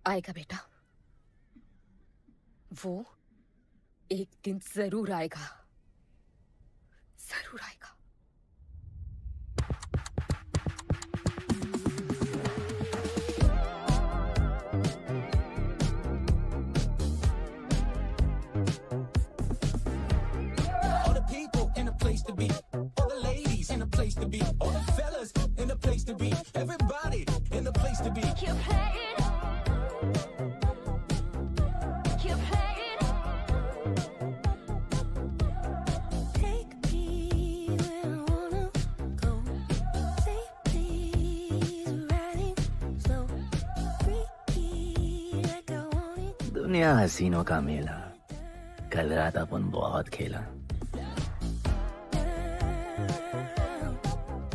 आएगा बेटा, वो एक दिन जरूर आएगा, जरूर आएगा। All the people in a place to be, all the ladies in a place to be, all the fellas in a place to be, everybody in a place to be. Keep playing. Keep playing. Take me where I wanna go. Safety's riding slow. Freaky like I want it. दुनिया हसीनों का मेला, कल रात अपन बहुत खेला।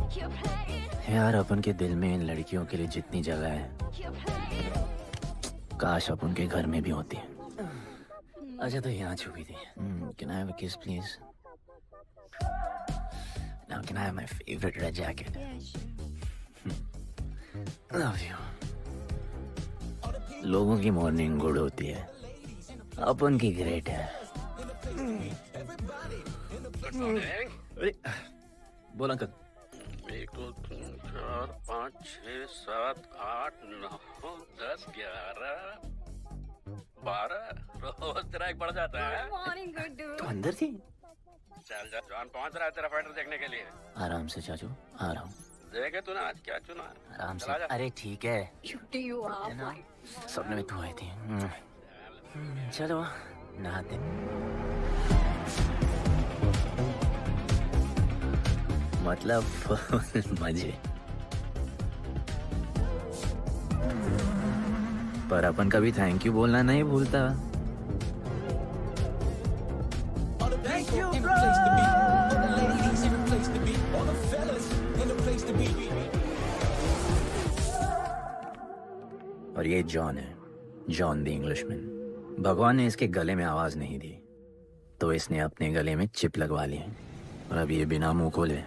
Keep playing. यार अपन के दिल में इन लड़कियों के लिए जितनी जगह है, Keep playing. काश अपन के घर में भी होती। अच्छा तो यहाँ छुपी थी। Can I have a kiss please? Now can I have my favorite red jacket? Yeah, sure. Love you. लोगों की मॉर्निंग गुड होती है, अपन की ग्रेट है। अरे, बोल अंकल। 1 2 3 4 5 6 7 8 9 10 11 12 रोज तेरा एक बढ़ जाता है। Morning, good dude. तो अंदर थी? चल जा, जॉन पहुंच रहा है तेरा फाइटर देखने के लिए। आराम से चाचू, आ रहा हूँ। देखे तूने आज क्या चुना है? आराम से। चला जा। अरे ठीक है, Cutie you are. My सपने में तू आई थी। चलो नहाते। मतलब मजे। पर अपन कभी थैंक यू बोलना नहीं भूलता। All the people in a place to be, all the ladies in a place to be, all the fellas in a place to be. और ये जॉन है, जॉन द इंग्लिशमैन। भगवान ने इसके गले में आवाज नहीं दी, तो इसने अपने गले में चिप लगवा ली और अब ये बिना मुंह खोले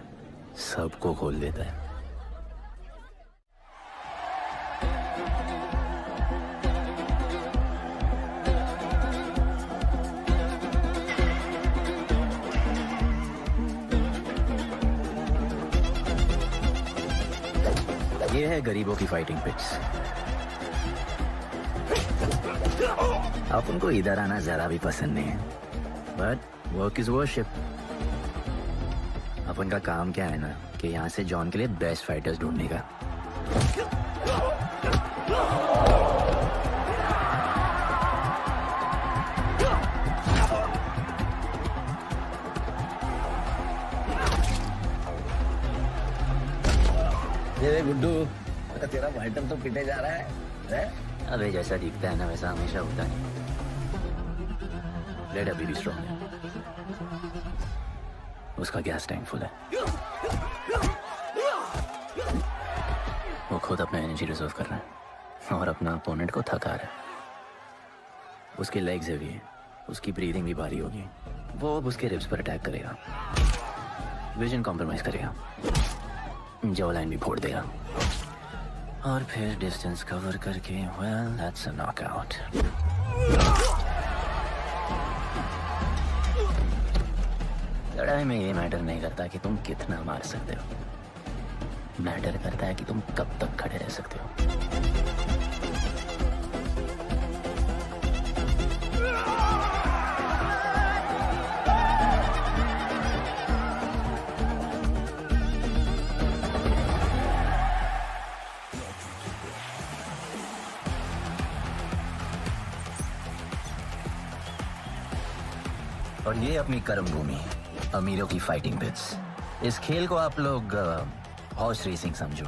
सबको खोल देता है। ये है गरीबों की फाइटिंग पिट्स। आप उनको इधर आना जरा भी पसंद नहीं है, बट वर्क इज वर्शिप। अपन का काम क्या है ना कि यहाँ से जॉन के लिए बेस्ट फाइटर्स ढूंढने का। ये गुड्डू, तेरा फाइटर तो पिटे जा रहा है? अबे जैसा दिखता है ना वैसा हमेशा होता नहीं। ब्लड अभी भी स्ट्रॉन्ग है, उसका गैस टैंक फुल है। वो खुद अपना एनर्जी रिजर्व कर रहा है और अपना अपोनेंट को थका रहा है। उसके लेग्स हैवी हैं, उसकी ब्रीदिंग भी भारी होगी। वो अब उसके रिब्स पर अटैक करेगा, विजन कॉम्प्रोमाइज करेगा, जॉ लाइन भी फोड़ देगा और फिर डिस्टेंस कवर करके वेल दैट्स अ नॉकआउट। लड़ाई में ये मैटर नहीं करता कि तुम कितना मार सकते हो, मैटर करता है कि तुम कब तक खड़े रह सकते हो। और ये अपनी कर्म भूमि, अमीरों की फाइटिंग पिट्स। इस खेल को आप लोग हॉर्स रेसिंग समझो।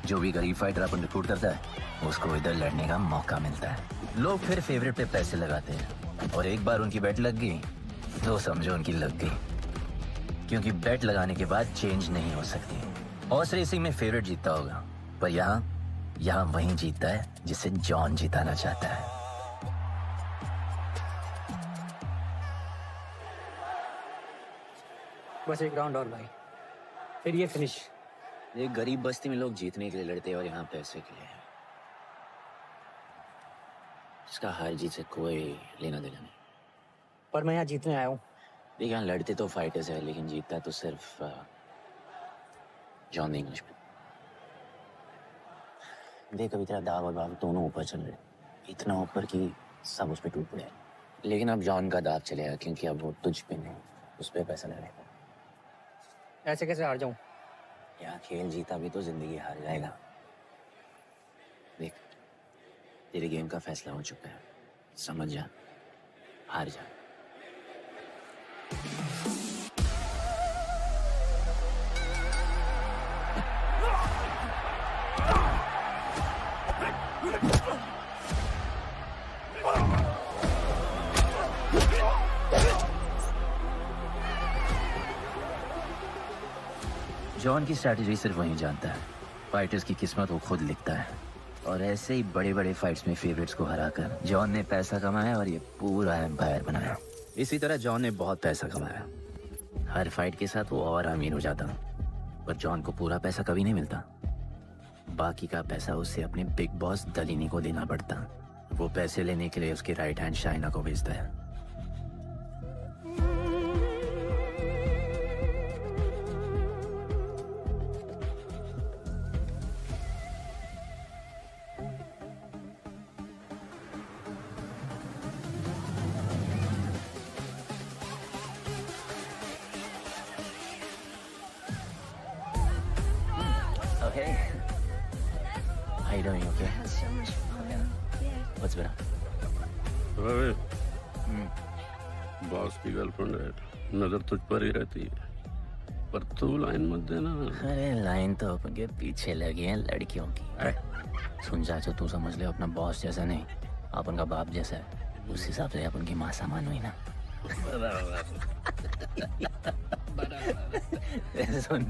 जो भी गरीब फाइटर अपन रिक्रूट करता है उसको इधर लड़ने का मौका मिलता है। लोग फिर फेवरेट पे पैसे लगाते हैं और एक बार उनकी बेट लग गई तो समझो उनकी लग गई, क्योंकि बेट लगाने के बाद चेंज नहीं हो सकती। हॉर्स रेसिंग में फेवरेट जीतता होगा, पर यहाँ वही जीतता है जिसे जॉन जिताना चाहता है। बस एक राउंड और भाई, फिर ये फिनिश। एक गरीब बस्ती में लोग जीतने के लिए लड़ते हैं और यहाँ पैसे के लिए। इसका हार जीत से कोई लेना देना नहीं। पर मैं यहाँ जीतने आया हूँ। देख यहाँ लड़ते तो फाइटर्स है, लेकिन जीतता तो सिर्फ जॉन द इंग्लिशमैन। देख अभी तेरा दाव और बाव दोनों ऊपर चल रहे, इतना ऊपर कि सब उस पर टूट पड़े। लेकिन अब जॉन का दाव चलेगा, क्योंकि अब वो तुझ पे नहीं, उस पे पैसा लगेगा। ऐसे कैसे हार जाऊँ? यहाँ खेल जीता भी तो जिंदगी हार जाएगा। देख तेरे गेम का फैसला हो चुका है, समझ जा, हार जा। जॉन की स्ट्रैटेजी सिर्फ वही जानता है, फाइटर्स की किस्मत वो खुद लिखता है। और ऐसे ही बड़े बड़े फाइट्स में फेवरेट्स को हराकर जॉन ने पैसा कमाया और ये पूरा एम्पायर बनाया। इसी तरह जॉन ने बहुत पैसा कमाया, हर फाइट के साथ वो और अमीर हो जाता। पर जॉन को पूरा पैसा कभी नहीं मिलता, बाकी का पैसा उसे अपने बिग बॉस दलीनी को देना पड़ता। वो पैसे लेने के लिए उसकी राइट हैंड शाइना को भेजता है। Okay. How you doing? Okay. So much fun. Yeah. What's better? अरे बॉस की गर्लफ्रेंड है, नजर तुझ पर ही रहती है, पर तू लाइन मत देना। अरे लाइन तो अपन के पीछे लगी है लड़कियों की। सुन चाचो, तू समझ ले अपना बॉस जैसा नहीं, अपन का बाप जैसा है। उस हिसाब से अपन की माँ सामान हुई ना। सुन,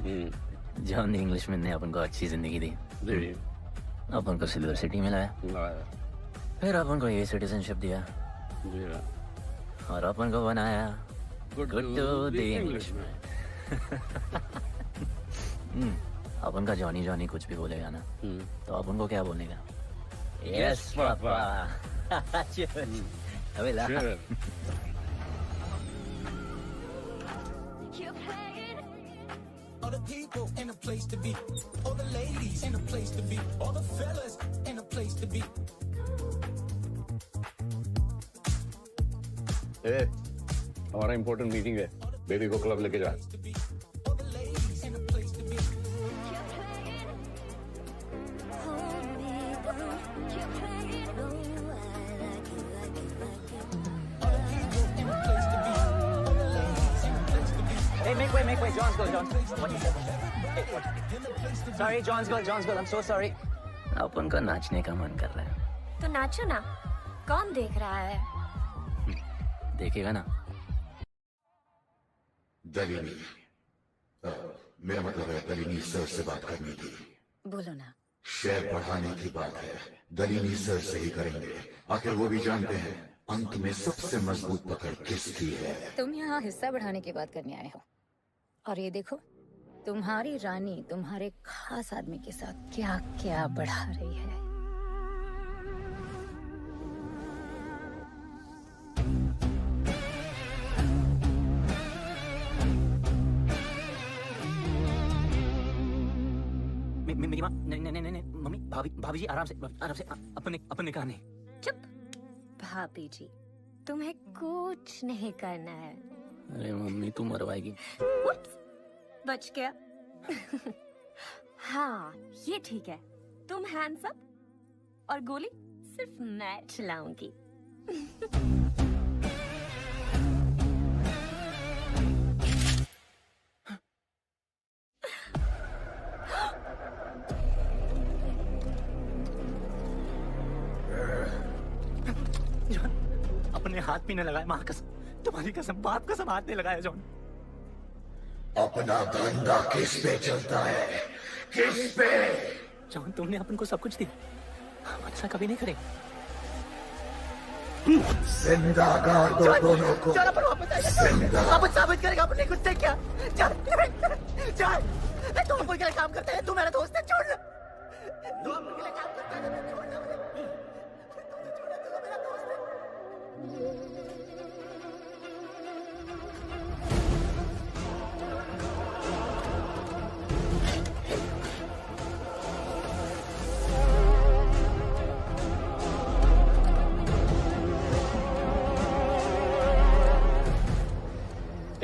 जॉन द इंग्लिशमैन ने अपन को अच्छी जिंदगी दी, अपन को सिल्वर सिटी में लाया, फिर अपन को ये सिटीजनशिप दिया और अपन को बनाया गुड टू द इंग्लिशमैन। अपन का जॉनी जॉनी कुछ भी बोलेगा ना, तो अपन को क्या बोलेगा? Yes papa. अबे ला। You're playing. All the people in a place to be. All the ladies in a place to be. All the fellas in a place to be. हमारा इम्पोर्टेंट मीटिंग है, बेबी को club लेके जा। All the ladies in a place to be. You're playing. Hold me down. You're playing. Oh, I like it, like it, like it. All the people in a place to be. All the ladies in a place to be. Hey, make way, John's girl, John. What you say? Hey, what? Sorry, John's girl. I'm so sorry. अपन को नाचने का मन कर रहा है, तो नाचो ना, कौन देख रहा है? देखेगा ना। दलीनी मेरा मतलब है दलीनी सर से बात करनी थी। बोलो ना। शेयर बढ़ाने की बात है, दलीनी सर से ही करेंगे। आखिर वो भी जानते हैं अंत में सबसे मजबूत पकड़ किसकी है। तुम यहाँ हिस्सा बढ़ाने की बात करने आए हो, और ये देखो तुम्हारी रानी तुम्हारे खास आदमी के साथ क्या क्या बढ़ा रही है। मेरी माँ, नहीं मम्मी, भाभी जी आराम से अपने कहा नहीं। चुप। भाभी जी, तुम्हें कुछ नहीं करना है। अरे मम्मी तू मरवाएगी। Whoops, बच गया। हाँ, ये ठीक है। तुम हैंड्स अप और गोली सिर्फ मैं चलाऊंगी। जॉन, अपने हाथ पीने लगाए, माँ कसम, तुम्हारी कसम, बाप कसम, हाथ नहीं लगाया जॉन। अपना धंधा किस पे चलता है, किस पे? जॉन, तुमने अपन को सब कुछ दिया, हम ऐसा कभी नहीं करेंगे। जिंदा गाड़ दो दोनों को। जॉन, अपन वापस आएगा। अपन साबित करेगा अपने कुछ से क्या। जॉन, तुम अपन के लिए काम करते हैं, तू मेरा दोस्त है, छोड़। तू अपन के लिए काम करता है, छोड़।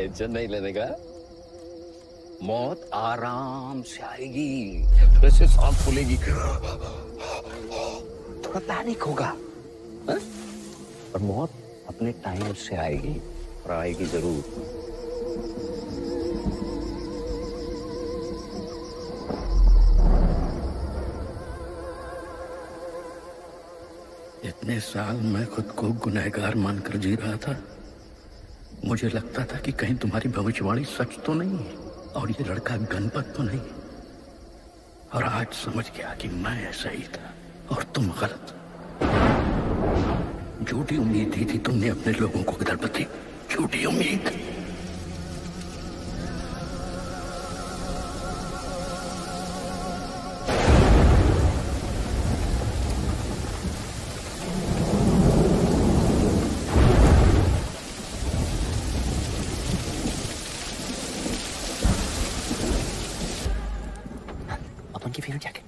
टेंशन नहीं लेने का। मौत आराम से आएगी, वैसे सांस फूलेगी, थोड़ा पैनिक होगा, हाँ? और मौत अपने टाइम से आएगी, और आएगी जरूर। इतने साल मैं खुद को गुनहगार मानकर जी रहा था। मुझे लगता था कि कहीं तुम्हारी भविष्यवाणी सच तो नहीं है और ये लड़का गणपत तो नहीं। और आज समझ गया कि मैं सही था और तुम गलत। झूठी उम्मीद दी थी तुमने अपने लोगों को गणपति, झूठी उम्मीद। अपन की फीलिंग क्या है?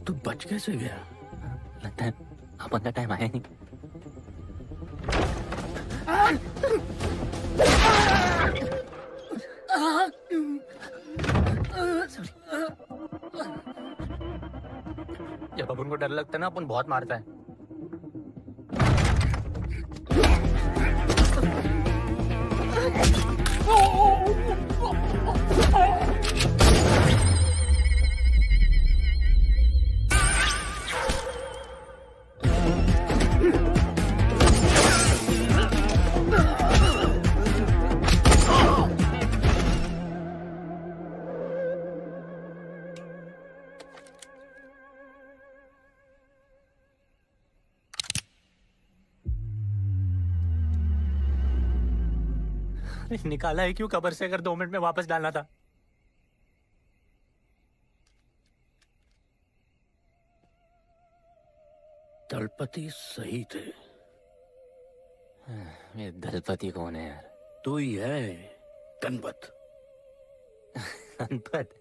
तू बच कैसे गया? लगता है अपन का टाइम आया नहीं। जब अपन को डर लगता है ना, अपन बहुत मारता है। निकाला है क्यों कब्र से, अगर 2 मिनट में वापस डालना था? दलपति सही थे। ये दलपति कौन है यार? तू ही है गणपत। गणपत?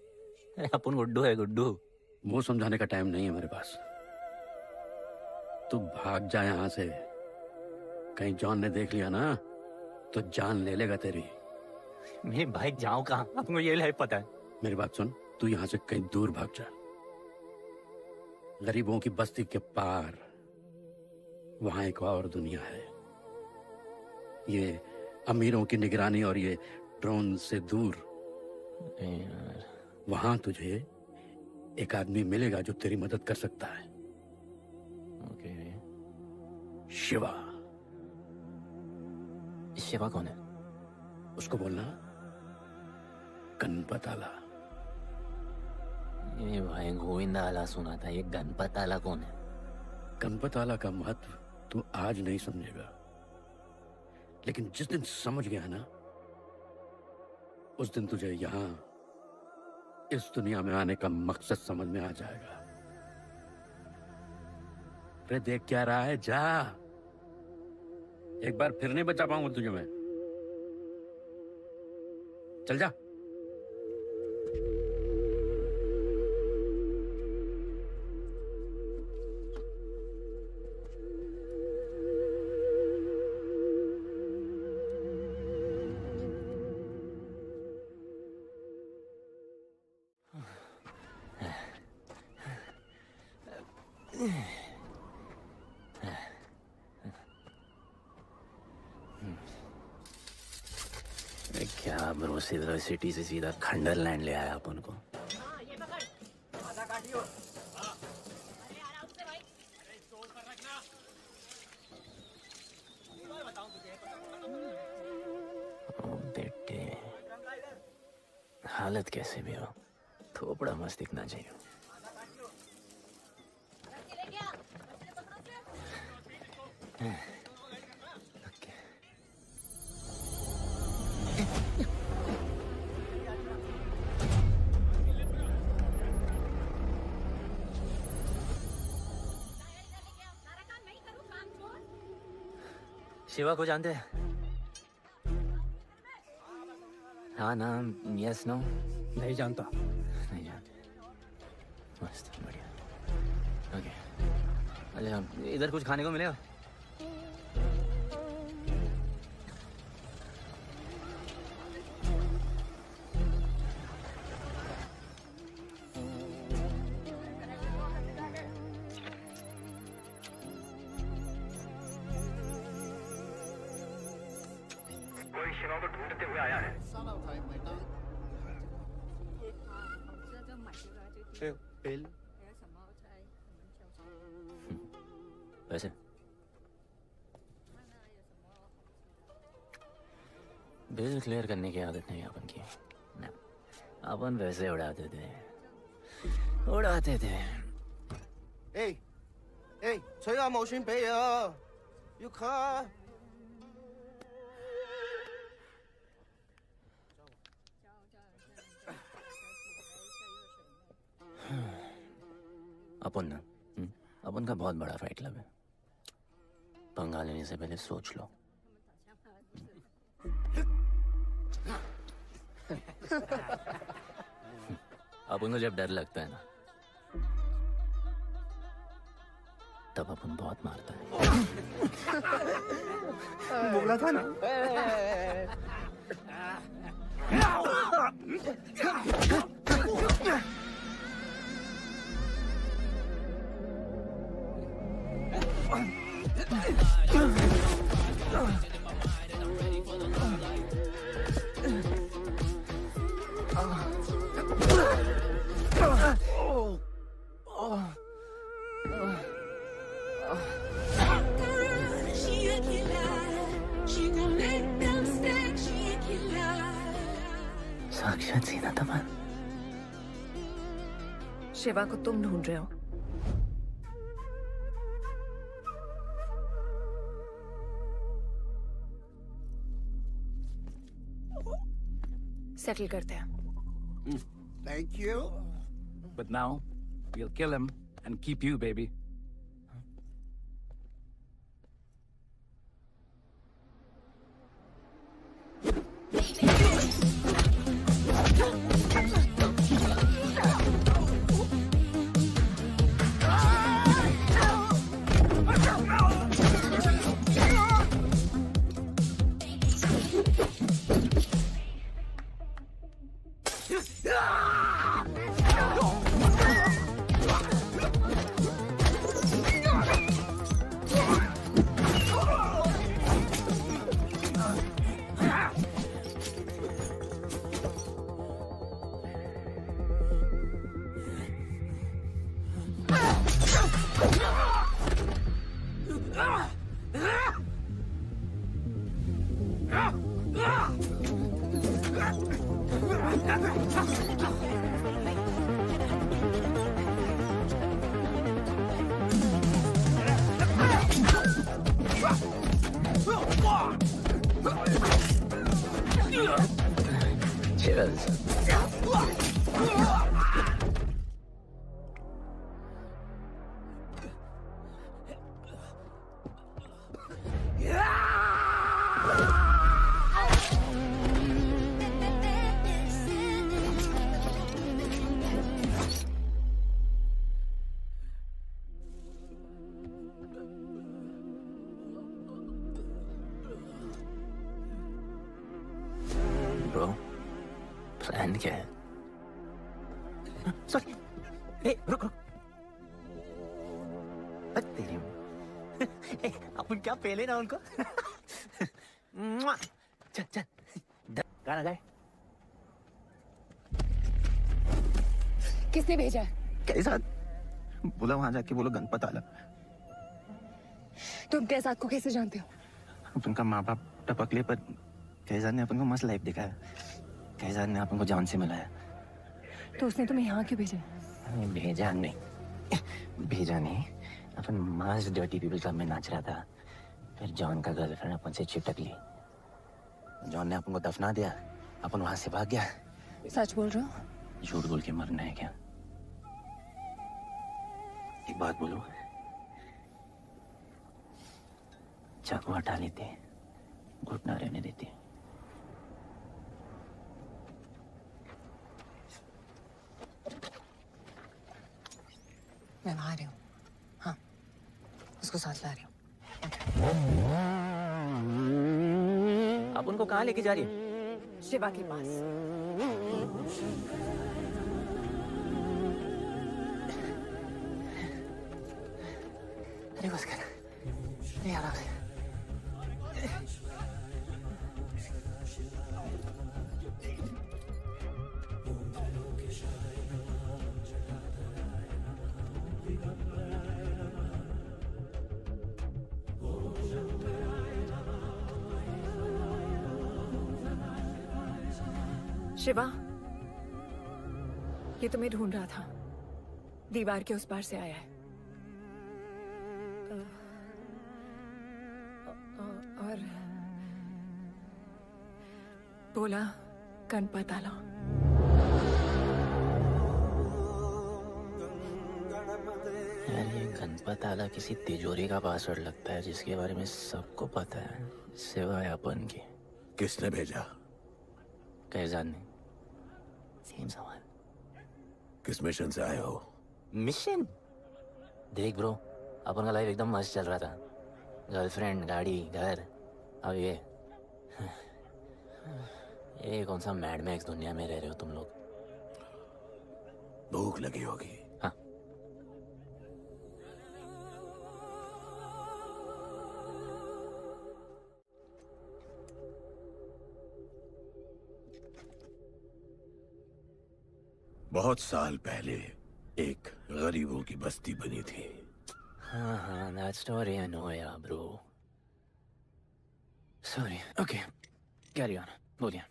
अपन गुड्डू है, गुड्डू। वो समझाने का टाइम नहीं है मेरे पास। तू भाग जा यहां से। कहीं जॉन ने देख लिया ना तो जान ले लेगा तेरी। मेरे भाई जाऊं कहाँ? आपको ये लाइफ पता है। मेरी बात सुन, तू यहां से कहीं दूर भाग जा। गरीबों की बस्ती के पार वहां एक और दुनिया है। ये अमीरों की निगरानी और ये ड्रोन से दूर। वहां तुझे एक आदमी मिलेगा जो तेरी मदद कर सकता है। ओके। शिवा। शिवा कौन है? उसको बोलना गणपत आला। ये भाई गोविंदा आला सुना था, ये गणपत आला कौन है? गणपत आला का महत्व तू आज नहीं समझेगा, लेकिन जिस दिन समझ गया ना, उस दिन तुझे यहां इस दुनिया में आने का मकसद समझ में आ जाएगा। अरे देख क्या रहा है, जा। एक बार फिर नहीं बचा पाऊंगा तुझे मैं। चल जा। क्या ब्रो, सिल्वर सिटी से सीधा खंडरलैंड ले आया अपन को। ओ बेटे, हालत कैसे भी हो, थोपड़ा मस्त दिखना चाहिए। शिवा को जानते हैं? हाँ ना, यस नो? नहीं जानता। नहीं जानते। मस्त, बढ़िया। ओके, अच्छा इधर कुछ खाने को मिलेगा? बिल वैसे बिल क्लियर करने की आदत नहीं अपन की ना, अपन वैसे उड़ाते थे। Hey, hey，吹下冇算俾啊，要卡。 अपन ना, अपन का बहुत बड़ा फाइट क्लब है। पंगा लेने से पहले सोच लो। अपन को जब डर लगता है ना, तब अपन बहुत मारता है। बोला था ना। साक्षात सीधा तमन। शिवा को तुम ढूंढ रहे हो? सेटल करते हैं। Thank you. But now, we'll kill him and keep you, baby. Cheers. Bro, plan क्या है? Sorry. Hey, रुक। तेरी अपन क्या पहले ना उनको। चल। गाना गाए। किसने भेजा है? कैसा? बोला वहां जाके बोलो गणपत आला। तुम कैसाद को कैसे जानते हो? अपन का माँ बाप टपकले पर कैसाद ने अपन को मस्त लाइफ दिखाया। कैसाद ने अपन को जान से मिलाया। तो उसने तुम्हें यहाँ क्यों भेजा? भेजा नहीं। अपन मास डर्टी पीपल क्लब में नाच रहा था। फिर जॉन का गर्लफ्रेंड अपन से चिपक ली। जॉन ने अपन को दफना दिया। अपन वहां से भाग गया। सच बोल रहे हो? झूठ बोल के मरना है क्या? एक बात बोलूं, चाकू हटा लेते, घुटना रहने देते। मैं वहां आ रही हूँ। हाँ, उसको साथ ला रही हूँ। आप उनको कहाँ लेके जा रही है? शिवा के पास। अरे बस कर, ये आराम से। शिवा, ये तुम्हें ढूंढ रहा था। दीवार के उस पार से आया है। और बोला गणपत आला। यार ये गणपत आला किसी तिजोरी का पासवर्ड लगता है जिसके बारे में सबको पता है सिवाय अपन के। किसने भेजा? कैजान ने। सेम सवाल। किस मिशन से आए हो? मिशन? देख ब्रो, अपन का लाइफ एकदम मस्त चल रहा था। गर्लफ्रेंड, गाड़ी, घर। अब ये कौन सा मैड मैक्स दुनिया में रह रहे हो तुम लोग? भूख लगी होगी। हाँ। बहुत साल पहले एक गरीबों की बस्ती बनी थी। हाँ, that story I know, yeah, bro. Sorry. Okay, carry on. बोलिए।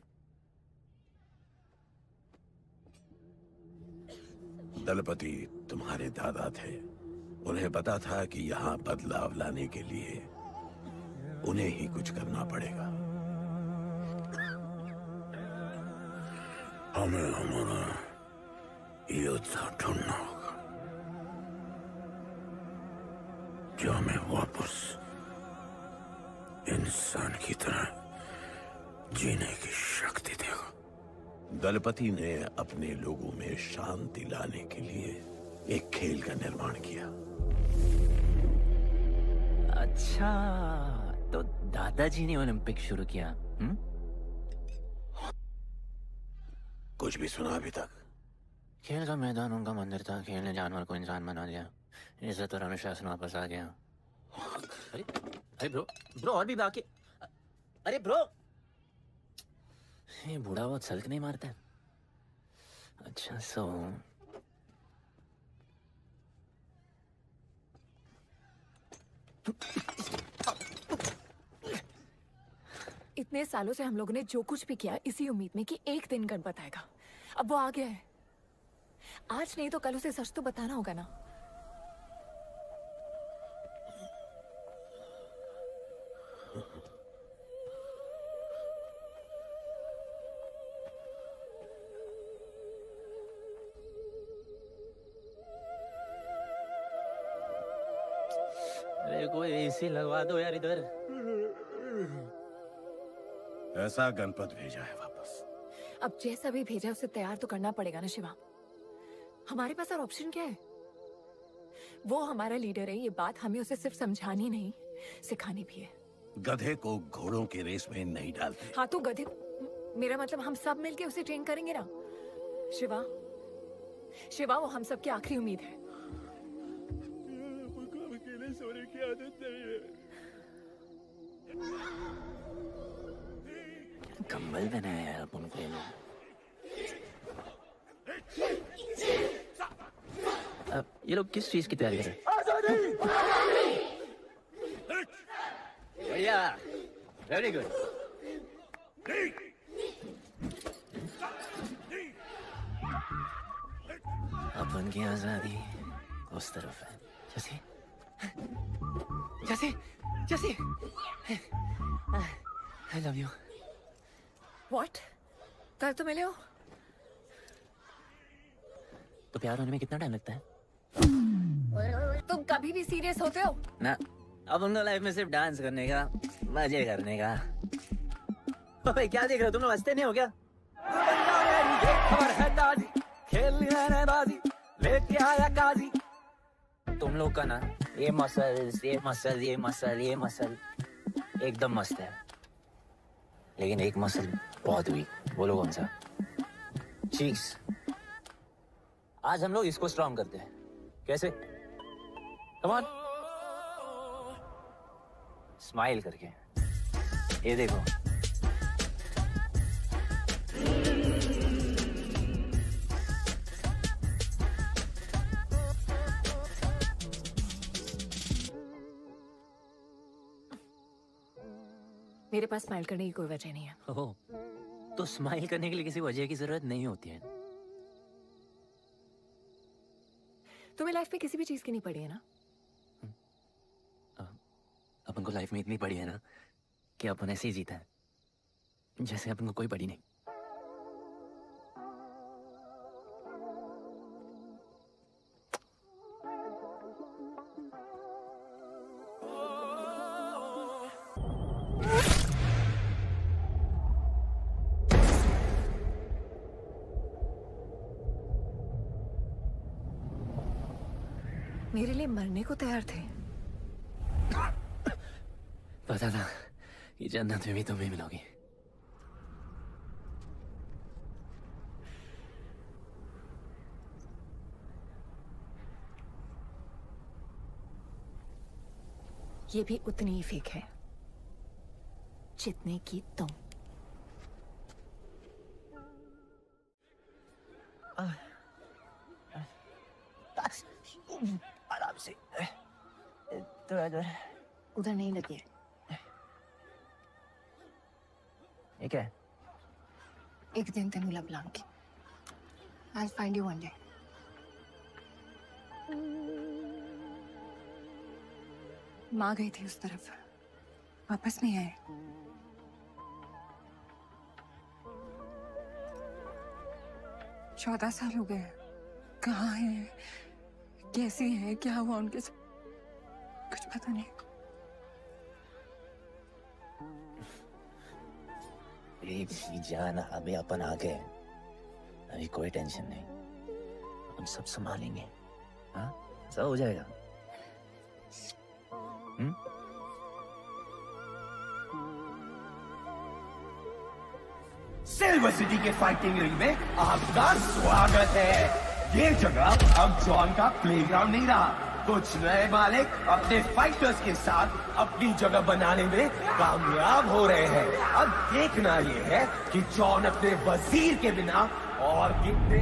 दलपति तुम्हारे दादा थे। उन्हें पता था कि यहाँ बदलाव लाने के लिए उन्हें ही कुछ करना पड़ेगा। हमें हमारा योद्धा ढूंढना होगा जो हमें वापस इंसान की तरह जीने की शक्ति देगा। दलपति ने अपने लोगों में शांति लाने के लिए एक खेल का निर्माण किया। अच्छा, तो दादाजी ने ओलंपिक शुरू किया। कुछ भी सुना अभी तक? खेल का मैदान उनका मंदिर था। खेल ने जानवर को इंसान बना दिया। इज्जत और अनुशासन वापस आ गया। अरे ब्रो और भी बाकी। अरे ब्रो, ये बूढ़ा बहुत सल्क नहीं मारता है। अच्छा सो इतने सालों से हम लोगों ने जो कुछ भी किया इसी उम्मीद में कि एक दिन गणपत आएगा। अब वो आ गया है। आज नहीं तो कल उसे सच तो बताना होगा ना। अरे कोई एसी लगवा दो यार इधर। ऐसा गणपत भेजा है वापस। अब जैसा भी भेजा उसे तैयार तो करना पड़ेगा ना शिवा। हमारे पास और ऑप्शन क्या है? वो हमारा लीडर है, ये बात हमें उसे सिर्फ समझानी नहीं सिखानी भी है। गधे को घोड़ों के रेस में नहीं डालते। हाँ तो गधे, मेरा मतलब हम सब मिलके उसे ट्रेन करेंगे ना। शिवा, शिवा वो हम सब की आखिरी उम्मीद है। अकेले सोने की आदत नहीं है। कंबल बनाया यार अपन को ये लोग। अब ये लोग किस चीज की तैयारी कर रहे हैं? बढ़िया, वेरी गुड। अपन की आजादी उस तरफ है। जैसे जैसे जैसे आई लव यू। व्हाट? कल तो मिले हो। तो प्यार होने में कितना टाइम लगता है? तुम कभी भी सीरियस होते हो? ना, अब उनको लाइफ में सिर्फ डांस करने का, मजे करने का। ओए क्या देख रहे हो तुम लोग? हंसते नहीं हो क्या? खबर है ताजी, खेल बाजी लेके आया काजी। तुम लोग का ना ये मसल एकदम मस्त है, लेकिन एक मसल बहुत वीक। बोलो कौन सा? चीक्स। आज हम लोग इसको स्ट्रॉन्ग करते हैं। कैसे? कम ऑन, स्माइल करके। ये देखो, मेरे पास स्माइल करने की कोई वजह नहीं है। ओह, तो स्माइल करने के लिए किसी वजह की जरूरत नहीं होती है। तुम्हें लाइफ में किसी भी चीज की नहीं पड़ी है ना? अपन को लाइफ में इतनी पड़ी है ना कि अपन ऐसे ही जीता है जैसे अपन को कोई पड़ी नहीं। मेरे लिए मरने को तैयार थे। पता था कि जन्नत में भी तुम्हें मिलोगी। ये भी उतनी ही फेक है जितने की तुम। आराम से, थोड़ा इधर। उधर नहीं लगी है। ये क्या है? एक दिन तेनुला ब्लांकी। I'll find you one day. माँ गई थी उस तरफ, वापस नहीं आए। चौदह साल हो गए। कहाँ है, कैसी है, क्या हुआ उनके साथ, कुछ पता नहीं। जान, अभी अपन आ गए, अभी कोई टेंशन नहीं, अपन सब संभालेंगे। हाँ, सब हो जाएगा। सिल्वर सिटी के फाइटिंग रिंग में आपका स्वागत है। ये जगह अब जॉन का प्लेग्राउंड नहीं रहा। कुछ नए मालिक अपने फाइटर्स के साथ अपनी जगह बनाने में कामयाब हो रहे हैं। अब देखना ये है कि जॉन अपने वजीर के बिना और कितने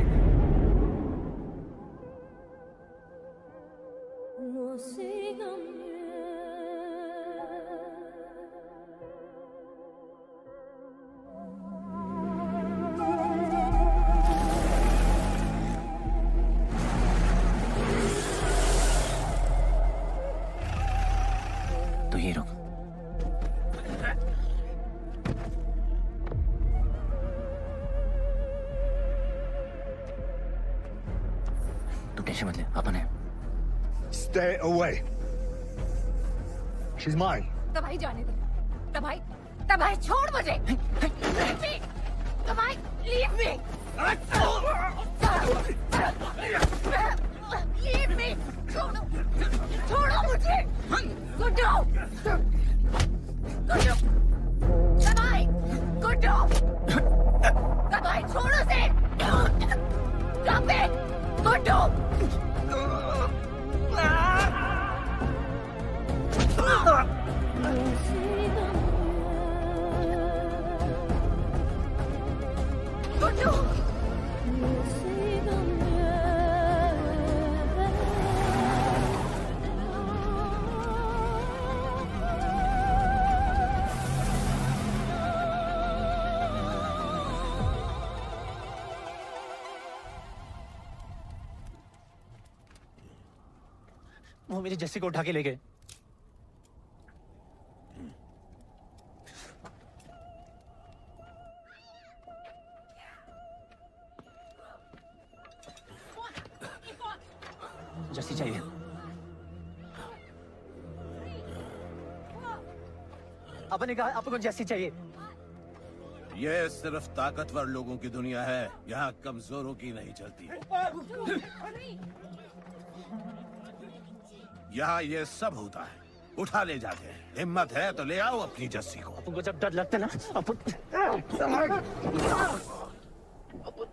तो ये रुक। तू टेंशन मत ले, अपन है। Stay away. She's mine. तबाही जाने दे। तबाही छोड़ मुझे। तबाही लीव मी। Leave me. छोड़ो मुझे। गुड्डू। तबाही छोड़ो से। Stop it. गुड्डू। गुड्डू। वो मेरी जस्सी को उठा के ले गए। जस्सी चाहिए। आपने कहा आपको जस्सी चाहिए। यह सिर्फ ताकतवर लोगों की दुनिया है, यहाँ कमजोरों की नहीं चलती। यहाँ ये सब होता है, उठा ले जाते हैं। हिम्मत है तो ले आओ अपनी जस्सी को। अपन को जब डर लगता है ना, अपन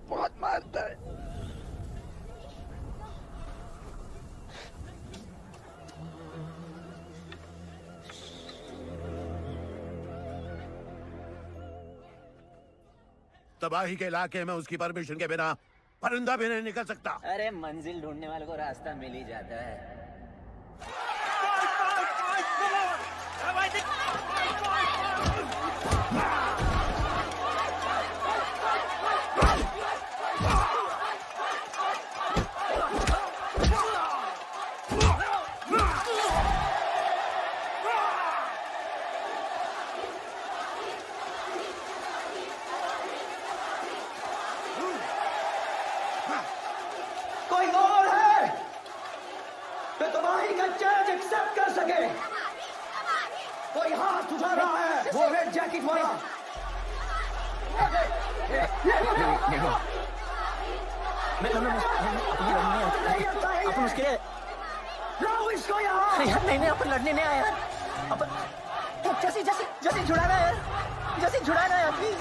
बहुत मारता है। तबाही के इलाके में उसकी परमिशन के बिना परिंदा भी नहीं निकल सकता। अरे मंजिल ढूंढने वाले को रास्ता मिल ही जाता है। कोई और है जो तबाही का चैलेंज एक्सेप्ट कर सके? कोई हाथ उठा रहा है, वो रेड जैकेट वाला। अपन उसके लिए लाओ इसको यहाँ। यार नहीं अपन लड़ने नहीं आया यार। अपन जैसे छुड़ाना यार, जैसे छुड़ाना यार प्लीज।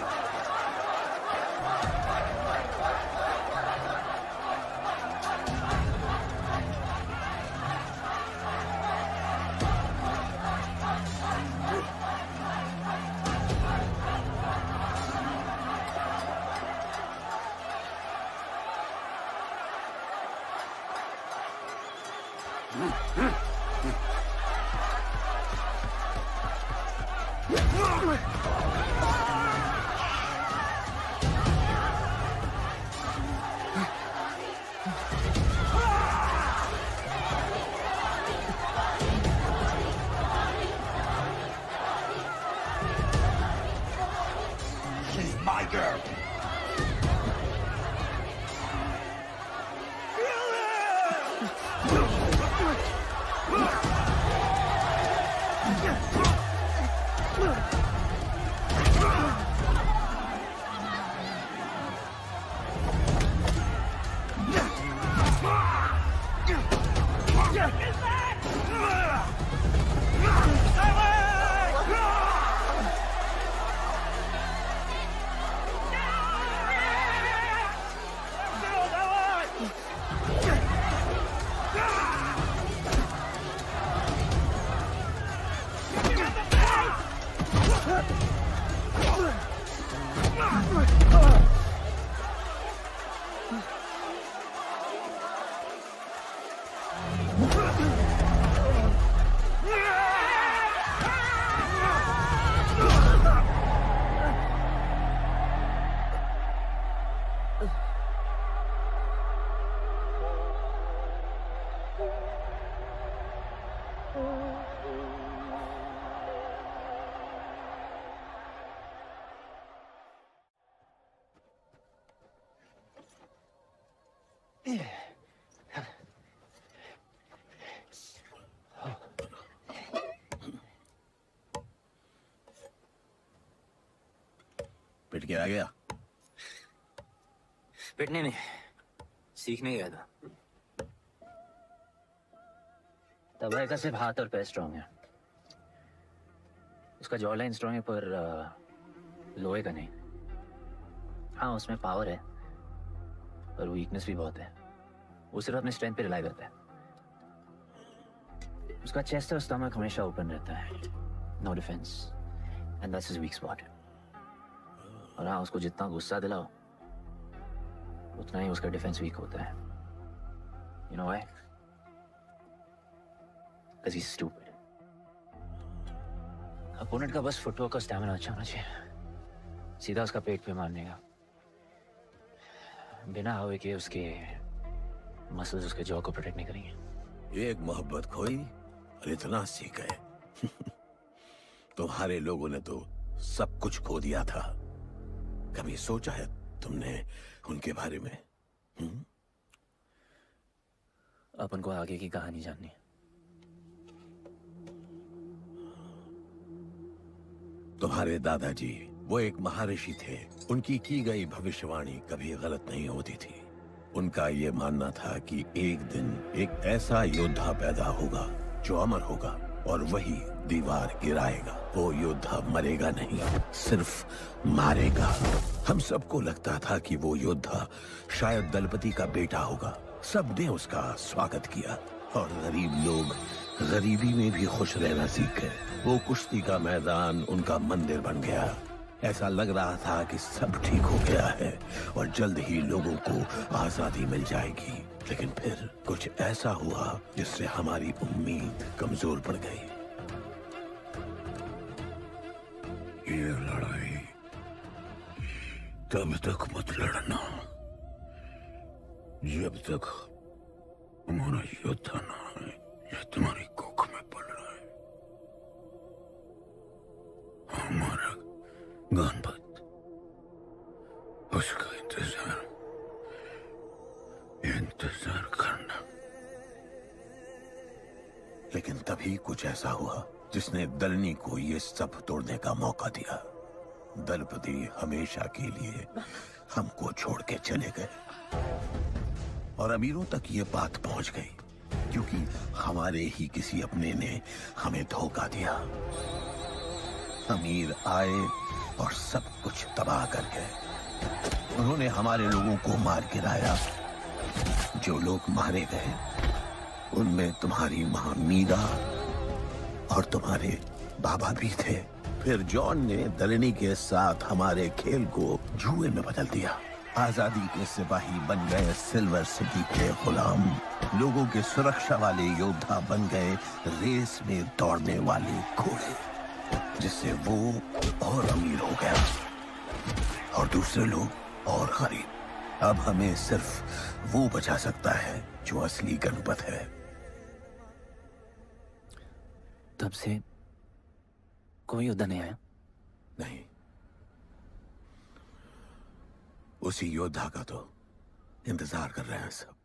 She's my girl. पिट के आ गया। पिटने नहीं, सीखने गया था। तबाही का सिर्फ हाथ और पैर स्ट्रांग है। उसका जॉ लाइन स्ट्रांग है पर लोहे का नहीं। हाँ उसमें पावर है पर वीकनेस भी बहुत है। वो सिर्फ अपने स्ट्रेंथ पे रिलाई करता है। उसका चेस्ट और स्टमक हमेशा ओपन रहता है। No defence and that's his weak spot. और हाँ उसको जितना गुस्सा दिलाओ उतना ही उसका डिफेंस वीक होता है। You know why? Because he's stupid. Opponent का बस फुटवर्क और स्टैमिना अच्छा होना चाहिए। सीधा उसका पेट पे मारने का, बिना हवा के उसके मसल्स उसके जॉ को प्रोटेक्ट नहीं करेंगे। एक मोहब्बत खोई और इतना सीख गए। तुम्हारे लोगों ने तो सब कुछ खो दिया था। कभी सोचा है तुमने उनके बारे में? अपन को आगे की कहानी जाननी है। तुम्हारे दादाजी वो एक महर्षि थे। उनकी की गई भविष्यवाणी कभी गलत नहीं होती थी। उनका ये मानना था कि एक दिन एक ऐसा योद्धा पैदा होगा जो अमर होगा और वही दीवार गिराएगा। वो योद्धा मरेगा नहीं, सिर्फ मारेगा। हम सबको लगता था कि वो योद्धा शायद दलपति का बेटा होगा। सबने उसका स्वागत किया और गरीब लोग गरीबी में भी खुश रहना सीख गए। वो कुश्ती का मैदान उनका मंदिर बन गया। ऐसा लग रहा था कि सब ठीक हो गया है और जल्द ही लोगों को आजादी मिल जाएगी। लेकिन फिर कुछ ऐसा हुआ जिससे हमारी उम्मीद कमजोर पड़ गई। ये लड़ाई तब तक मत लड़ना जब तक हमारा योद्धा ना है या तुम्हारी कोख में पड़ रहा है। हमारा गणपत, उसका इंतजार करना। लेकिन तभी कुछ ऐसा हुआ जिसने दलनी को ये सब तोड़ने का मौका दिया। दलपति हमेशा के लिए हमको छोड़ के चले गए और अमीरों तक ये बात पहुंच गई क्योंकि हमारे ही किसी अपने ने हमें धोखा दिया। अमीर आए और सब कुछ तबाह कर गए। उन्होंने हमारे लोगों को मार गिराया। जो लोग मारे गए उनमें तुम्हारी मां मीरा और तुम्हारे बाबा भी थे। फिर जॉन ने दलनी के साथ हमारे खेल को जुए में बदल दिया। आजादी के सिपाही बन गए सिल्वर सिटी के गुलाम। लोगों के सुरक्षा वाले योद्धा बन गए रेस में दौड़ने वाले घोड़े, जिससे वो और अमीर हो गया और दूसरे लोग और गरीब। अब हमें सिर्फ वो बचा सकता है जो असली गणपत है। तब से कोई योद्धा नहीं आया? नहीं, उसी योद्धा का तो इंतजार कर रहे हैं सब।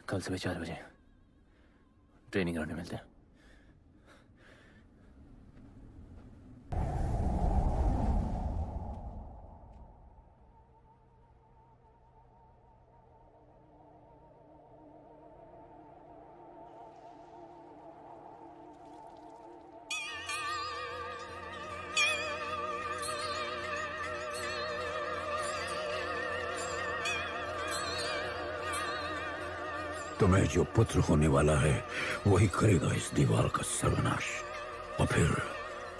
कल सुबह 4 बजे ट्रेनिंग ग्राउंड में मिलते हैं। तुम्हें जो पुत्र होने वाला है वही करेगा इस दीवार का सर्वनाश। और फिर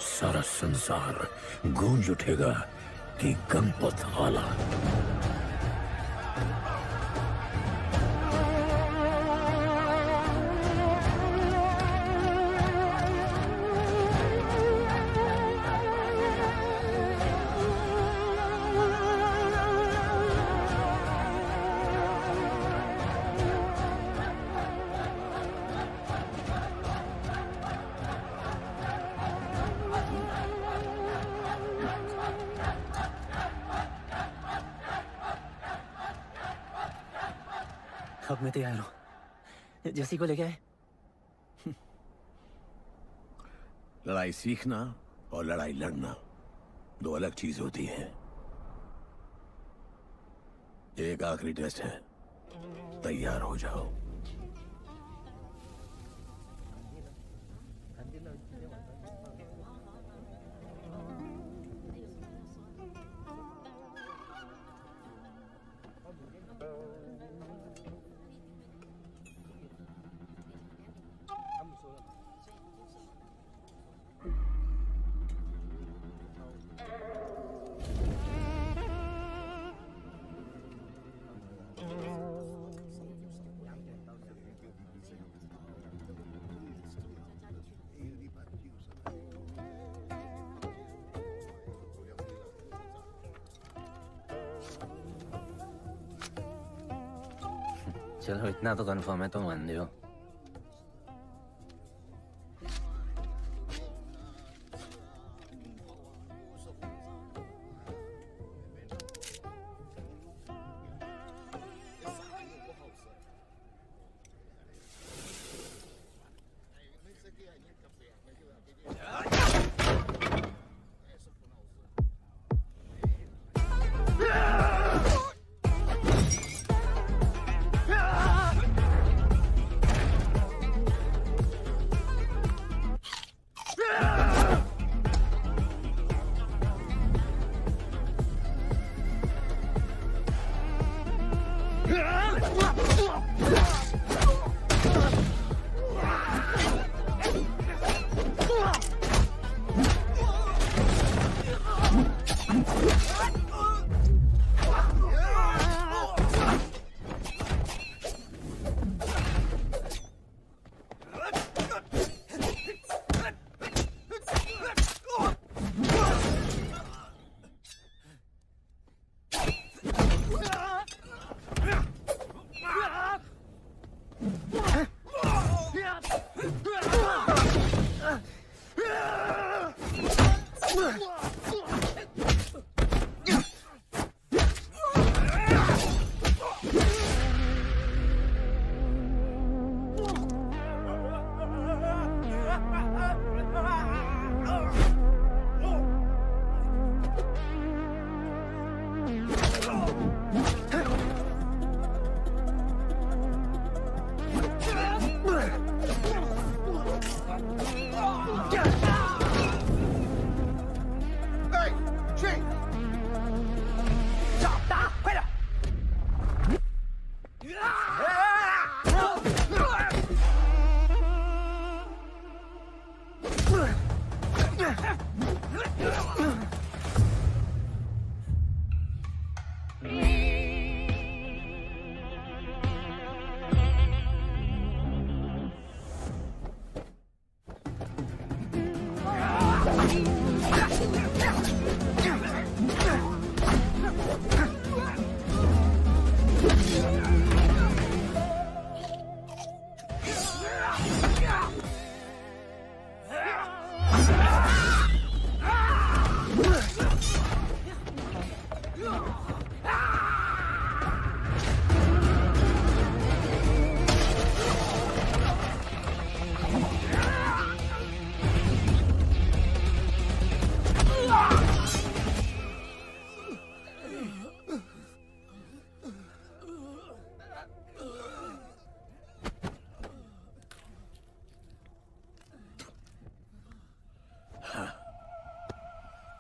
सारा संसार गूंज उठेगा कि गणपत आला। अब मैं तैयार हूं। जैसी को लेके आए। लड़ाई सीखना और लड़ाई लड़ना दो अलग चीज होती है। एक आखिरी टेस्ट है, तैयार हो जाओ। चलो इतना तो कंफर्म है, तो मान दो।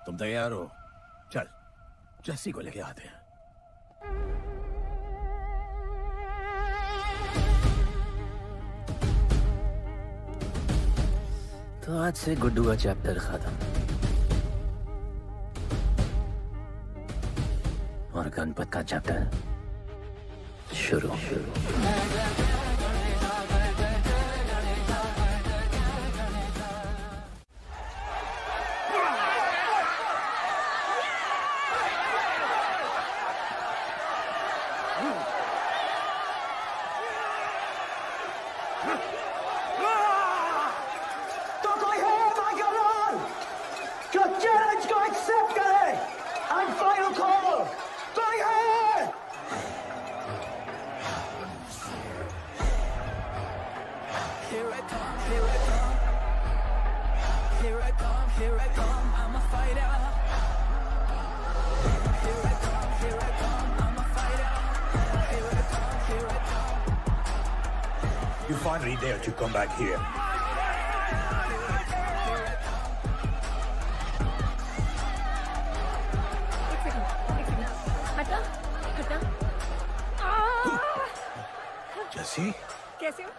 तुम तैयार हो? चल जस्सी को लेके आते हैं। तो आज से गुड्डू का चैप्टर खत्म और गणपत का चैप्टर शुरू। You finally dare to come back here. हटा हटा। जस्सी कैसे हो?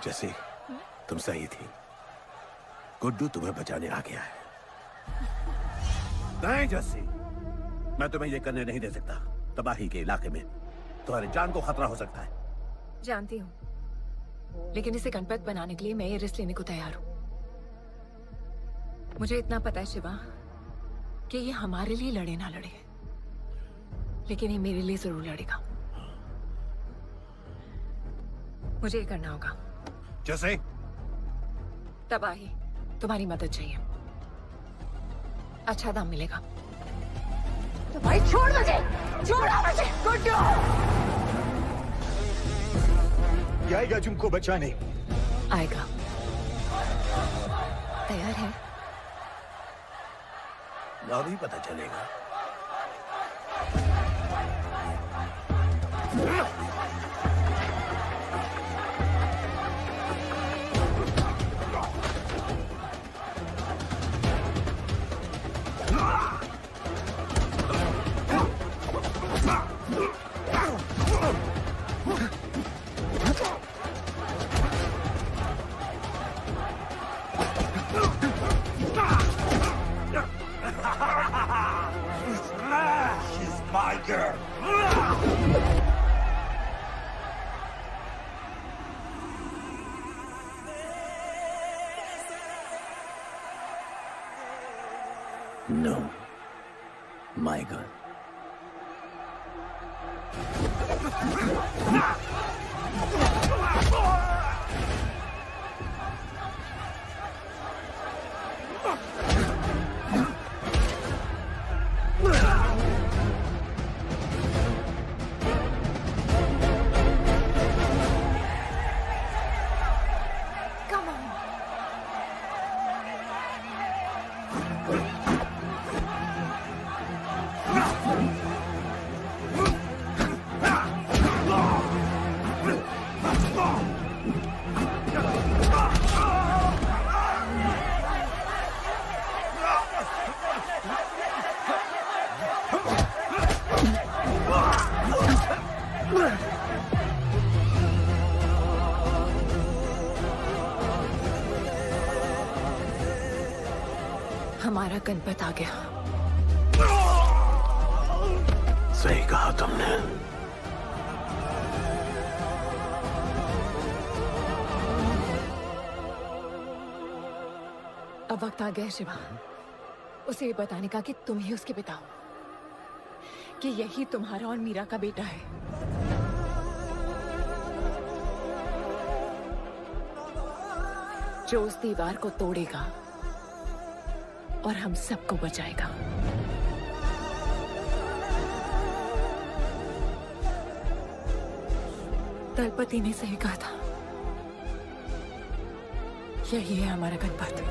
जस्सी तुम सही थी। गुड्डू तुम्हें बचाने आ गया है। नहीं जस्सी, मैं तुम्हें ये करने नहीं दे सकता। तबाही के इलाके में तुम्हारी जान को खतरा हो सकता है। जानती हूँ, लेकिन इसे गणपत बनाने के लिए मैं ये रिस्क लेने को तैयार हूँ। मुझे इतना पता है शिवा कि ये हमारे लिए लड़े ना लड़े, लेकिन ये मेरे लिए जरूर लड़ेगा। मुझे ये करना होगा। जैसे तबाही, तुम्हारी मदद चाहिए। अच्छा दाम मिलेगा। तो भाई छोड़ मुझे, छोड़ो मुझे। गुड्डू आएगा तुमको बचाने। आएगा। तैयार है? अभी पता चलेगा। She's my girl. No, my girl. Come on. हमारा गणपत आ गया। सही कहा तुमने। अब वक्त आ गया है शिवा, उसे ये बताने का कि तुम ही उसके पिता हो, कि यही तुम्हारा और मीरा का बेटा है। जो उस दीवार को तोड़ेगा और हम सबको बचाएगा। दलपति ने सही कहा था, यही है हमारा गणपत।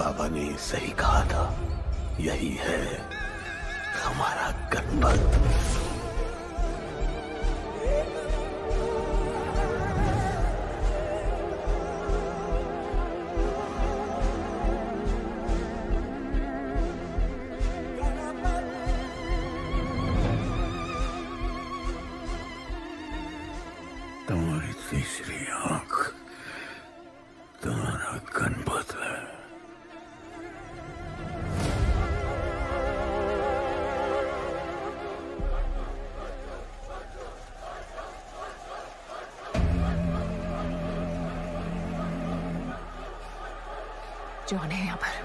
बाबा ने सही कहा था, यही है हमारा गणपत। तुम्हारी तीसरी आंख तुम्हारा गणपत है। जॉन है यहाँ पर।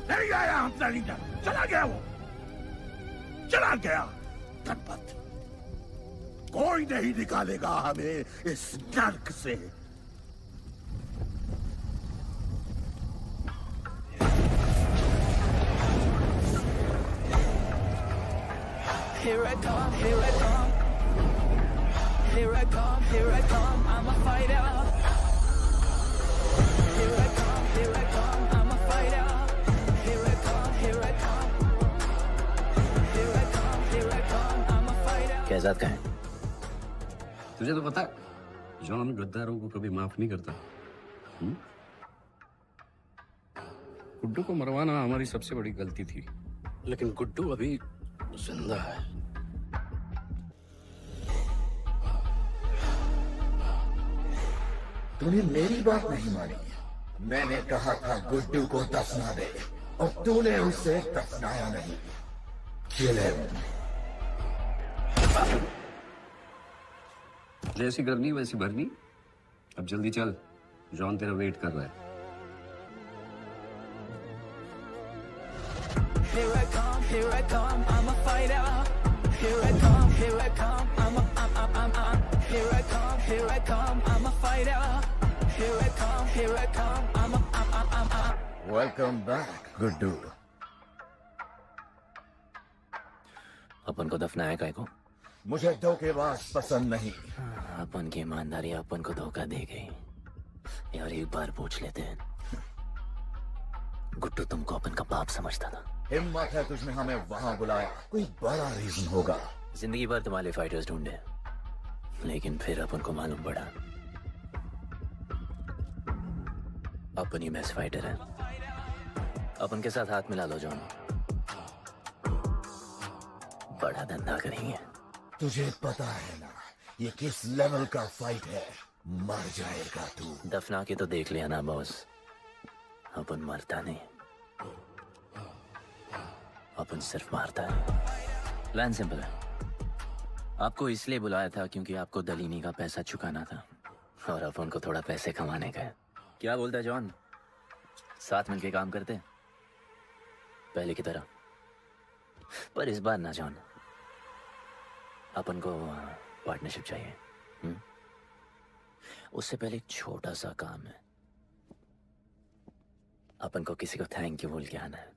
नहीं आया अपना लीडर, चला गया वो, चला गया गणपत। कोई नहीं निकालेगा हमें इस नर्क से। Here I come, here I come. Here I come, here I come. I'm a fighter. Here I Shahzad का है? तुझे तो पता है जॉन गद्दारों को कभी माफ नहीं करता। गुड्डू को मरवाना हमारी सबसे बड़ी गलती थी, लेकिन गुड्डू अभी जिंदा है। तूने मेरी बात नहीं मानी। मैंने कहा था गुड्डू को दफना दे और तूने उसे दफनाया नहीं। Kill him. जैसी करनी वैसी भरनी। अब जल्दी चल, जॉन तेरा वेट कर रहा है। Here I come, I'm a fighter. Here I come, here I come, I'm here I come, I'm a fighter. Here I come, I'm Welcome back, Guddu. अपन को दफनाया काय को? मुझे धोखेबाज पसंद नहीं। अपन की ईमानदारी अपन को धोखा दे गई। यार एक बार पूछ लेते हैं, गुड्डू तुमको अपन का बाप समझता था। हिम्मत है तुझने हमें वहां बुलाया, कोई बड़ा रीजन होगा। जिंदगी भर तुम्हारे फाइटर्स ढूंढे, लेकिन फिर अपन को मालूम पड़ा अपन ही बेस्ट फाइटर है। अपन के साथ हाथ मिला लो जॉन, बड़ा धंधा करेंगे। तुझे पता है ना ये किस लेवल का फाइट है? मर जाएगा तू। दफना के तो देख लिया ना बॉस, अपन मरता नहीं, अपन सिर्फ मारता है। प्लान सिंपल है। आपको इसलिए बुलाया था क्योंकि आपको दलीनी का पैसा चुकाना था और अपन को थोड़ा पैसे कमाने का है। क्या बोलता है जॉन? साथ मिलके काम करते पहले की तरह? पर इस बार ना जॉन, अपन को पार्टनरशिप चाहिए। उससे पहले एक छोटा सा काम है। अपन को किसी को थैंक यू बोल के आना है।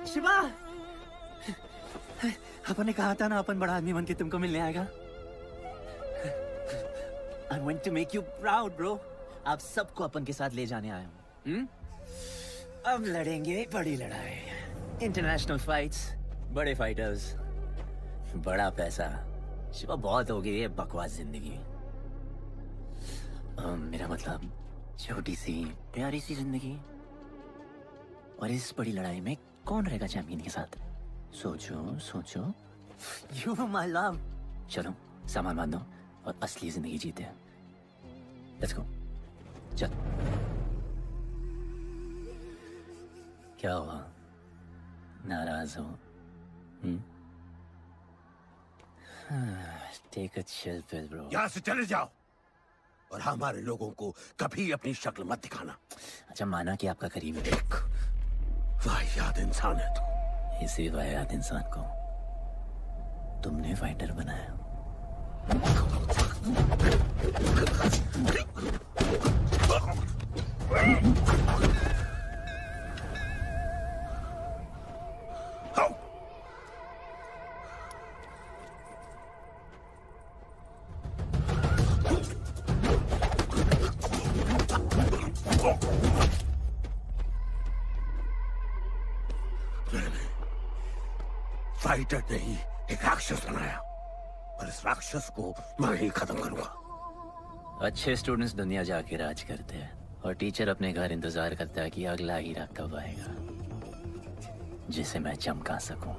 शिवा, अपन ने कहा था ना अपन बड़ा आदमी बन के तुमको मिलने आएगा। I want to make you proud, bro. आप सबको अपन के साथ ले जाने आया हूँ। अब लड़ेंगे बड़ी लड़ाई, इंटरनेशनल फाइट्स, बड़े फाइटर्स, बड़ा पैसा। शिवा बहुत हो गई है बकवास जिंदगी। मेरा मतलब छोटी सी प्यारी सी जिंदगी, और इस बड़ी लड़ाई में कौन रहेगा चैंपियन के साथ? सोचो सोचो। You my love. चलो सामान बांधो और असली जिंदगी जीते हैं। Let's go. चल। क्या हुआ? नाराज हो? Take a chill pill, bro. यहाँ से चले जाओ और हमारे लोगों को कभी अपनी शक्ल मत दिखाना। अच्छा माना कि आपका करीब है। एक वाहियात इंसान है तू। इसी वाहियात इंसान को तुमने फाइटर बनाया। फाइटर नहीं, एक राक्षस बनाया, और इस राक्षस को मैं ही खत्म करूंगा। अच्छे स्टूडेंट्स दुनिया जाके राज करते हैं और टीचर अपने घर इंतजार करता है कि अगला हीरा कब आएगा जिसे मैं चमका सकूं।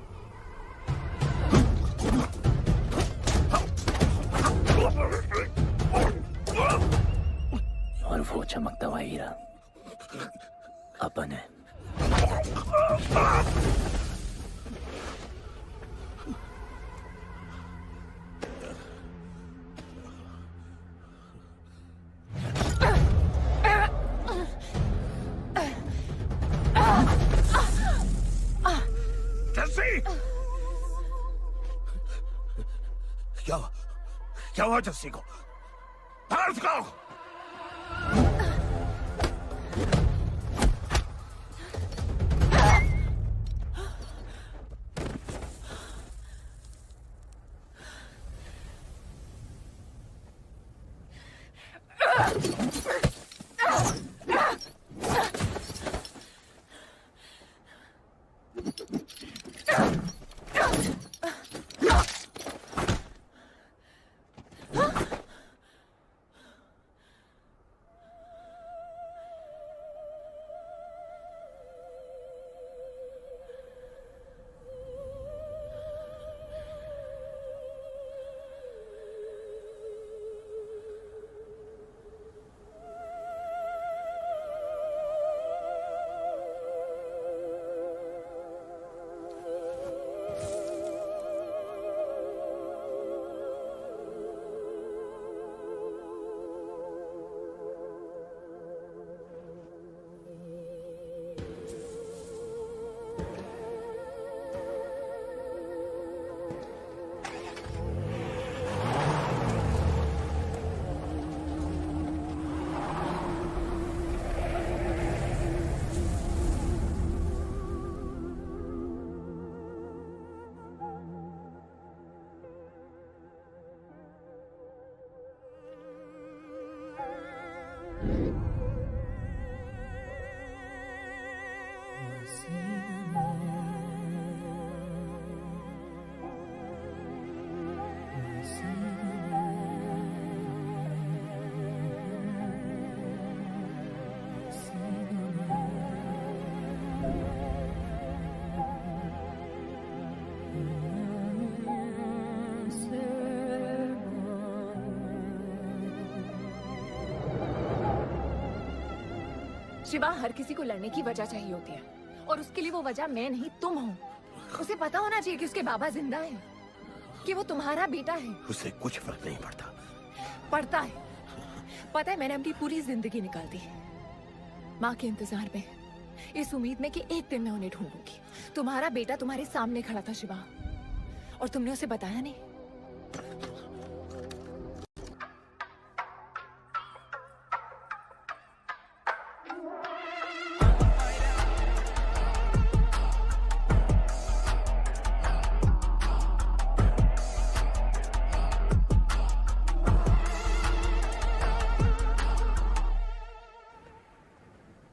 और वो चमकता हुआ हीरा अपन है। क्या हुआ जस्सी को? बाहर निकालो। शिवा, हर किसी को लड़ने की वजह चाहिए होती है, और उसके लिए वो वजह मैं नहीं तुम हो। उसे पता होना चाहिए कि उसके बाबा जिंदा है, कि वो तुम्हारा बेटा है। उसे कुछ फर्क नहीं पड़ता। पड़ता है। पता है, मैंने अपनी पूरी जिंदगी निकाल दी माँ के इंतजार में, इस उम्मीद में कि एक दिन मैं उन्हें ढूंढूंगी। तुम्हारा बेटा तुम्हारे सामने खड़ा था शिवा, और तुमने उसे बताया नहीं।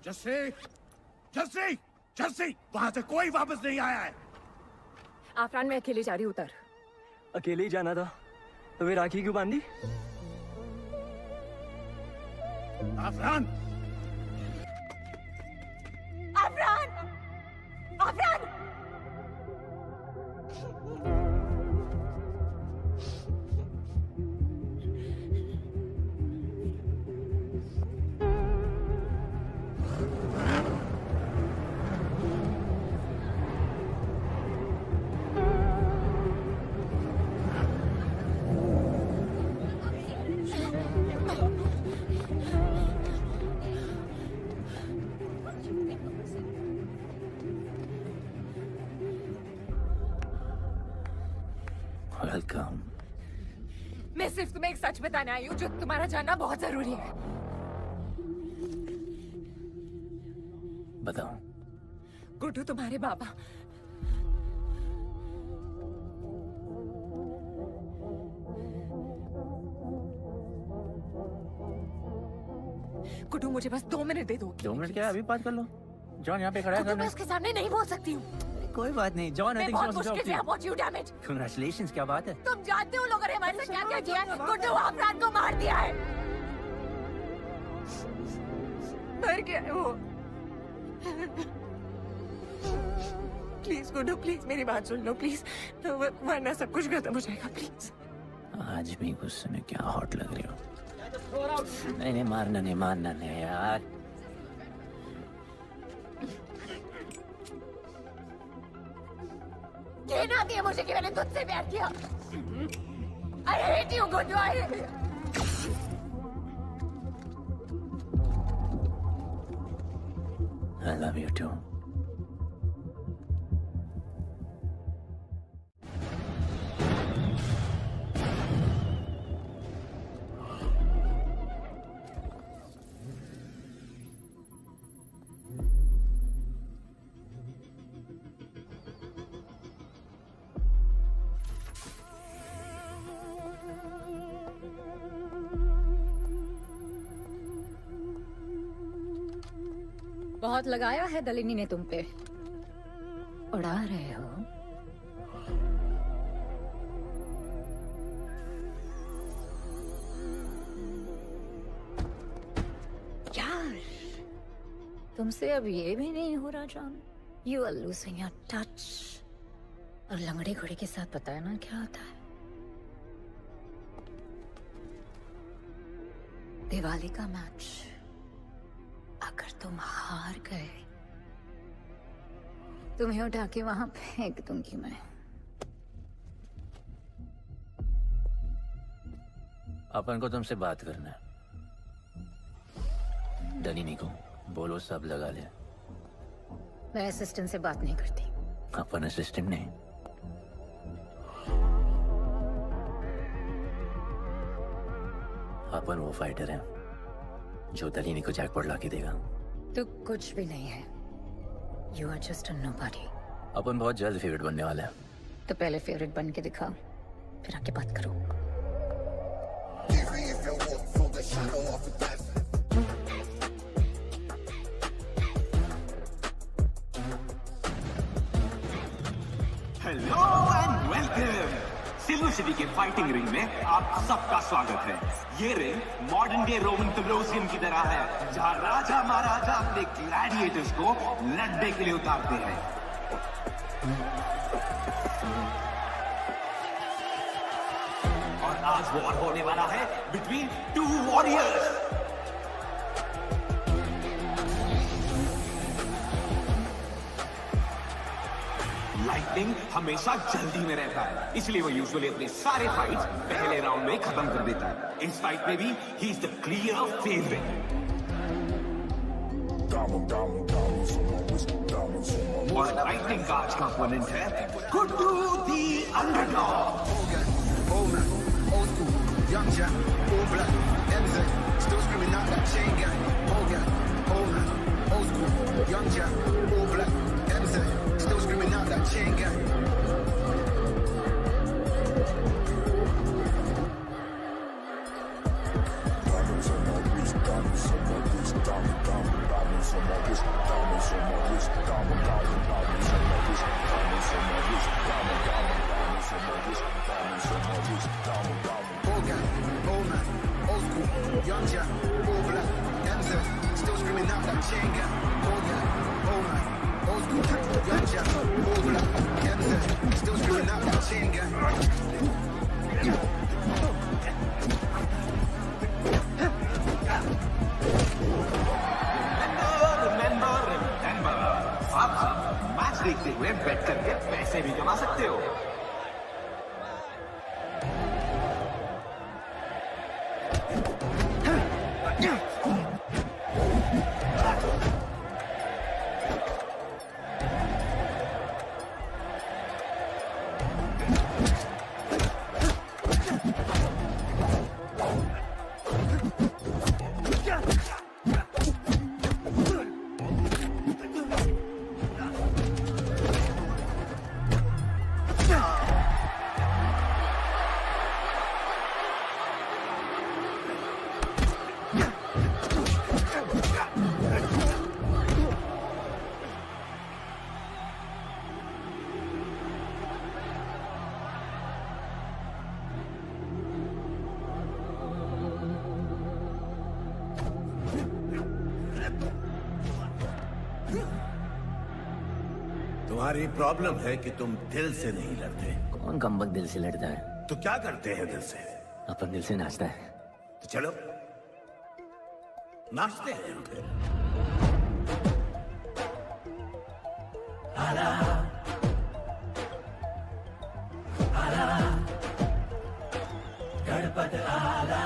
जस्सी, जस्सी, जस्सी, वहां से कोई वापस नहीं आया है। आफरान, मैं अकेले जा रही हूँ। उतर। अकेले ही जाना था तो फिर राखी क्यों बांधी? आफरान, आफरान, आफरान! वेलकम। मैं सिर्फ तुम्हें एक सच बताने आई हूँ, जो तुम्हारा जानना बहुत जरूरी है। बताओ। गुड्डू तुम्हारे बाबा। गुड्डू, मुझे बस 2 मिनट दे दो। 2 मिनट क्या, अभी बात कर लो। जॉन यहाँ पे खड़ा है। मैं उसके सामने नहीं बोल सकती हूँ। कोई बात नहीं जॉन, मैं बहुत मुश्किल say about you, damn it. Congratulations, क्या बात है। तुम जानते हो लोगों ने हमारे साथ क्या क्या किया है? गुड्डू आफरान को मार दिया है। मर गया है वो। प्लीज गुड्डू, प्लीज मेरी बात सुन लो प्लीज, वरना सब कुछ खत्म हो जाएगा। प्लीज। आज भी गुस्से में क्या हॉट लग रही हो। नहीं, मारना नहीं यार। कहना आती है मुझे कि मैंने तुझसे प्यार किया। I hate you, Guddu. I love you too. बहुत लगाया है दलिनी ने तुम पे। उड़ा रहे हो। यार, तुमसे अब ये भी नहीं हो रहा John. You are losing your touch. और लंगड़े घोड़े के साथ पता है ना क्या होता है? दिवाली का मैच अगर तुम हार गए, तुम्हें उठा के वहां फेंक दूंगी मैं। अपन को तुमसे बात करना है। दलिनी को बोलो सब लगा ले। मैं असिस्टेंट से बात नहीं करती। अपन असिस्टेंट नहीं, अपन वो फाइटर है जो दलिनी को जैकपॉट लाके देगा। तू कुछ भी नहीं है। You are just a nobody. अपन बहुत जल्द फेवरेट बनने वाला है। तो पहले फेवरेट बन के दिखाओ, फिर आके बात करो। Hello and welcome. Silver city के फाइटिंग रिंग में आप सबका स्वागत है। ये ring modern day Roman Colosseum की तरह है, जहां राजा महाराजा अपने ग्लैडिएटर्स को लड़ने के लिए उतारते हैं। और आज वॉर होने वाला है बिटवीन 2 वॉरियर्स। रेसलिंग हमेशा जल्दी में रहता है, इसलिए वो यूजुअली अपने सारे फाइट्स पहले राउंड में खत्म कर देता है। इस फाइट में भी he is the clear favourite. और लाइटनिंग का आज का ओपोनेंट है गुड्डू दी underdog. Young Jack, all black, MZ, still screaming out that chain gang. Oh gang, oh man, old school. Young Jack, all black, MZ, still screaming out that chain gang. Diamonds on my wrist, diamonds on my wrist, diamonds on my wrist, diamonds on my wrist, diamonds on my wrist, diamonds on my wrist, diamonds on my wrist, diamonds on my wrist, diamonds. Old man, old school, young Jack, all black, MZ, still screaming out that chain gang. Old man, old school, young Jack, all black, MZ, still screaming out that chain gang. remember, आप match देखते हुए बेट करके पैसे भी कमा सकते हो। तुम्हारी प्रॉब्लम है कि तुम दिल से नहीं लड़ते। कौन कमबख्त दिल से लड़ता है? तो क्या करते हैं दिल से? अपन दिल से नाचता है। तो चलो नाचते हैं फिर। आला, आला, गणपत आला।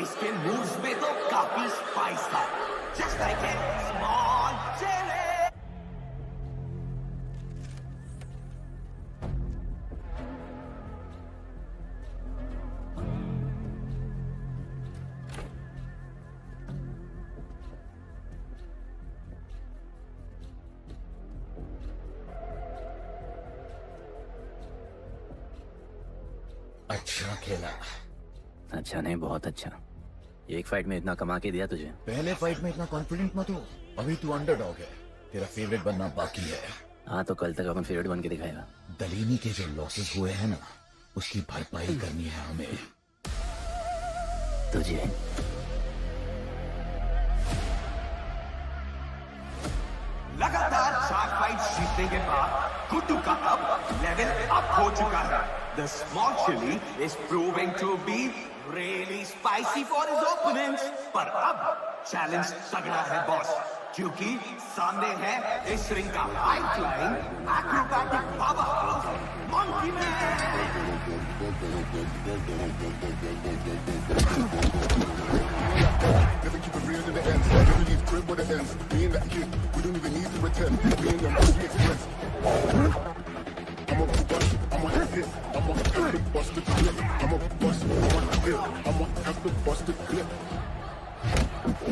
इसके मूव्स में तो काफी स्पाइस था। Just like a small chili. अच्छा खेला। अच्छा नहीं, बहुत अच्छा। एक फाइट में इतना कमा के दिया तुझे। पहले फाइट में इतना कॉन्फिडेंट मत हो, अभी तू अंडरडॉग है, तेरा फेवरेट बनना बाकी है। हाँ तो कल तक अपन फेवरेट बन के दिखाएगा। दलीनी के जो लॉसेस हुए हैं ना, उसकी भरपाई करनी है हमें। तुझे लगातार 4 फाइट जीतने के बाद गुड्डू का अब लेवल अप हो चुका है। The small chili is proving to be really spicy for his opponents. पर अब चैलेंज तगड़ा है बॉस, क्योंकि सामने है इस रिंग का high-flying acrobatic powerhouse monkey man. Never keep it real to the end. Never leave crib with the ends. Me and that kid, we don't even need to pretend. Me and them, we express. I'm a bust, I'm a hit. I'm a have to bust the clip. I'm a bust, I'm a hit. I'm a have to bust the clip. इस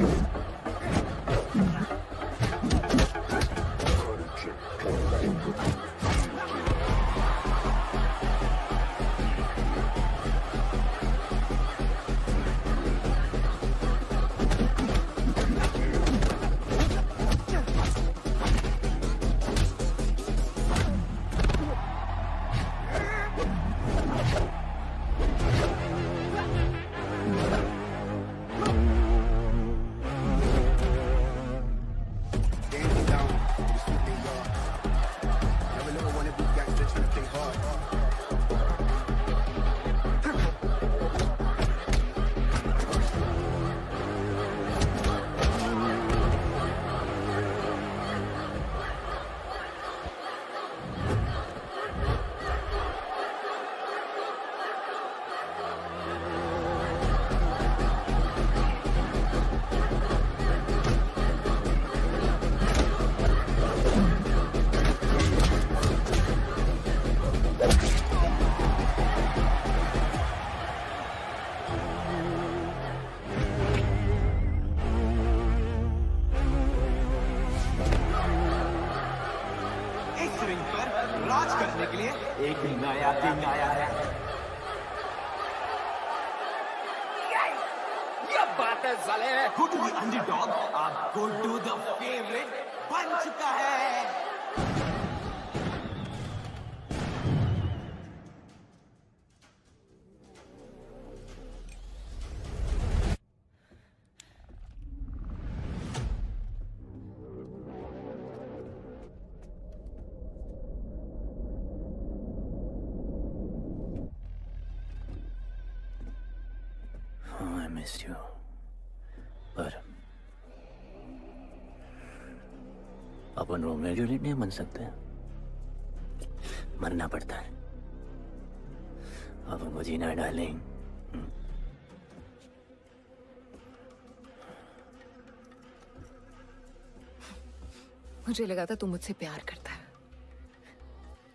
ring पर राज करने के लिए एक नया दिन आया है। ये बात है साले। Go to the underdog, अब go to the favorite बन चुका है। missed you. पर अपन रोमियो जूलियट नहीं बन सकते, मरना पड़ता है। अपन को जीना डार्लिंग। मुझे लगा था तू मुझसे प्यार करता है।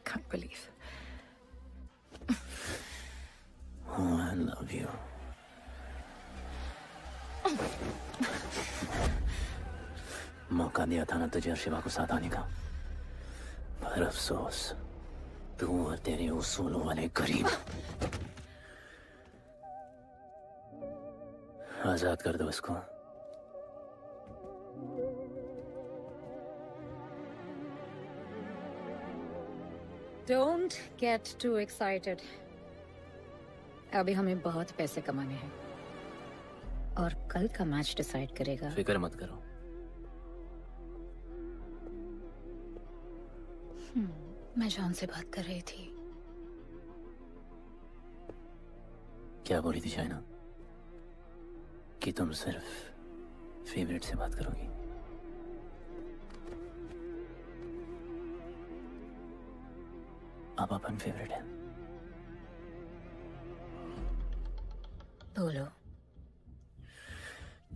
Can't believe. Oh, I love you. मौका दिया था ना तुझे और शिवा को साथ आने का, पर अफसोस तू और तेरे उसूलों वाले गरीब। आजाद कर दो इसको। Don't get too excited. अभी हमें बहुत पैसे कमाने हैं और कल का मैच डिसाइड करेगा। फिक्र मत करो। मैं जॉन से बात कर रही थी। क्या बोली थी शाइना? कि तुम सिर्फ फेवरेट से बात करोगी। अब अपन फेवरेट है। बोलो।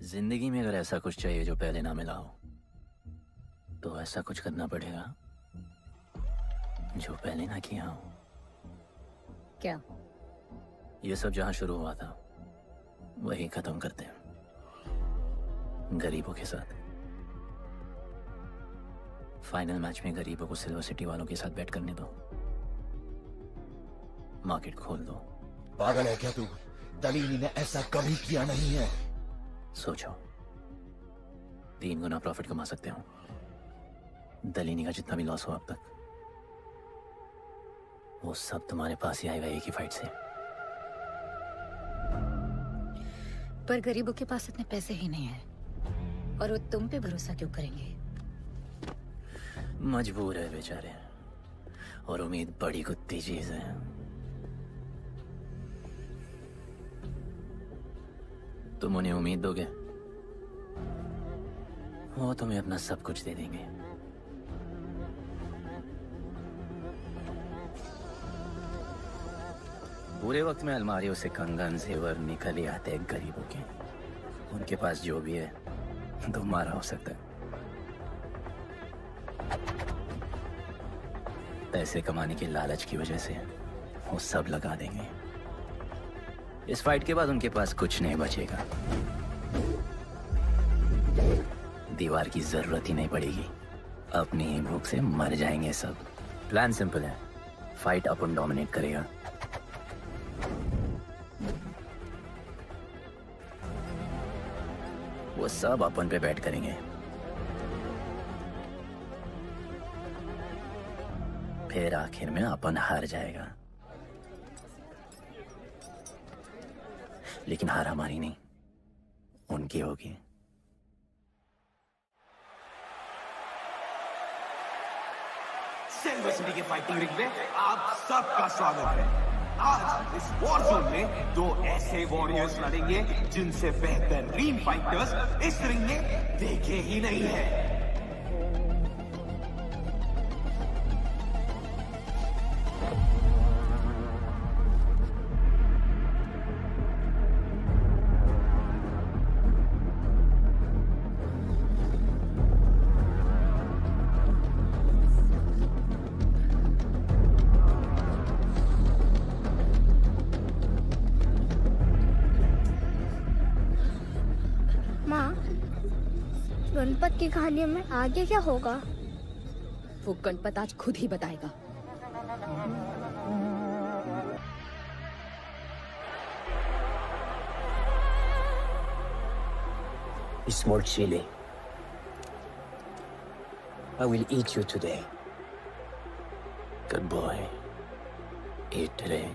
जिंदगी में अगर ऐसा कुछ चाहिए जो पहले ना मिला हो, तो ऐसा कुछ करना पड़ेगा जो पहले ना किया हो। क्या? ये सब जहां शुरू हुआ था वही खत्म करते हैं, गरीबों के साथ। फाइनल मैच में गरीबों को सिल्वर सिटी वालों के साथ बैट करने दो, मार्केट खोल दो। पागल है क्या तू? दलीनी ने ऐसा कभी किया नहीं है। सोचो, 3 गुना प्रॉफिट कमा सकते हो। दलीनी का जितना भी लॉस हो अब तक, वो सब तुम्हारे पास ही आएगा एक ही फाइट से। पर गरीबों के पास इतने पैसे ही नहीं है, और वो तुम पे भरोसा क्यों करेंगे? मजबूर है बेचारे, और उम्मीद बड़ी कुत्ती चीज है। तुम उन्हें उम्मीद दोगे, वो तुम्हें अपना सब कुछ दे देंगे। पूरे वक्त में अलमारियों से कंगन जेवर निकल ही आते हैं गरीबों के। उनके पास जो भी है तुम्हारा हो सकता है। पैसे कमाने के लालच की वजह से वो सब लगा देंगे। इस फाइट के बाद उनके पास कुछ नहीं बचेगा। दीवार की जरूरत ही नहीं पड़ेगी, अपनी ही भूख से मर जाएंगे सब। प्लान सिंपल है, फाइट अपन डोमिनेट करेगा। वो सब अपन पे बैट करेंगे, फिर आखिर में अपन हार जाएगा। लेकिन हार हमारी नहीं, उनकी होगी। सिल्वर सिटी के फाइटिंग रिंग में आप सबका स्वागत है। आज इस वॉर जोन में दो ऐसे वॉरियर्स लड़ेंगे जिनसे बेहतरीन फाइटर्स इस रिंग में देखे ही नहीं है। माँ, गणपत की कहानी में आगे क्या होगा? वो गणपत आज खुद ही बताएगा। Small chili. I will eat you today. Good boy. Eat today.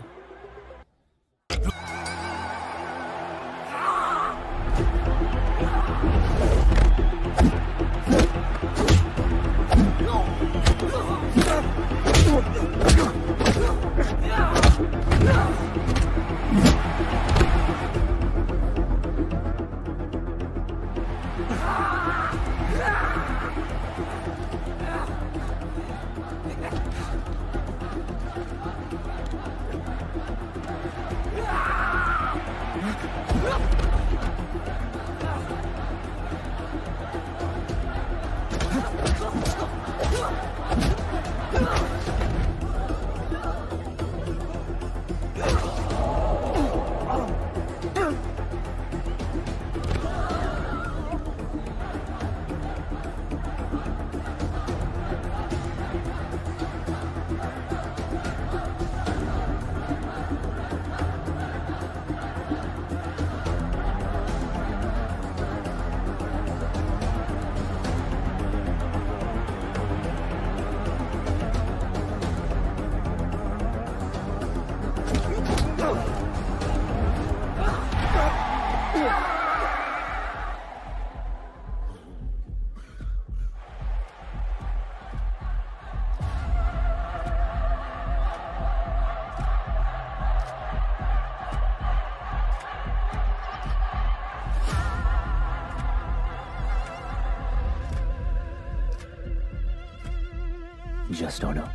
Just honor.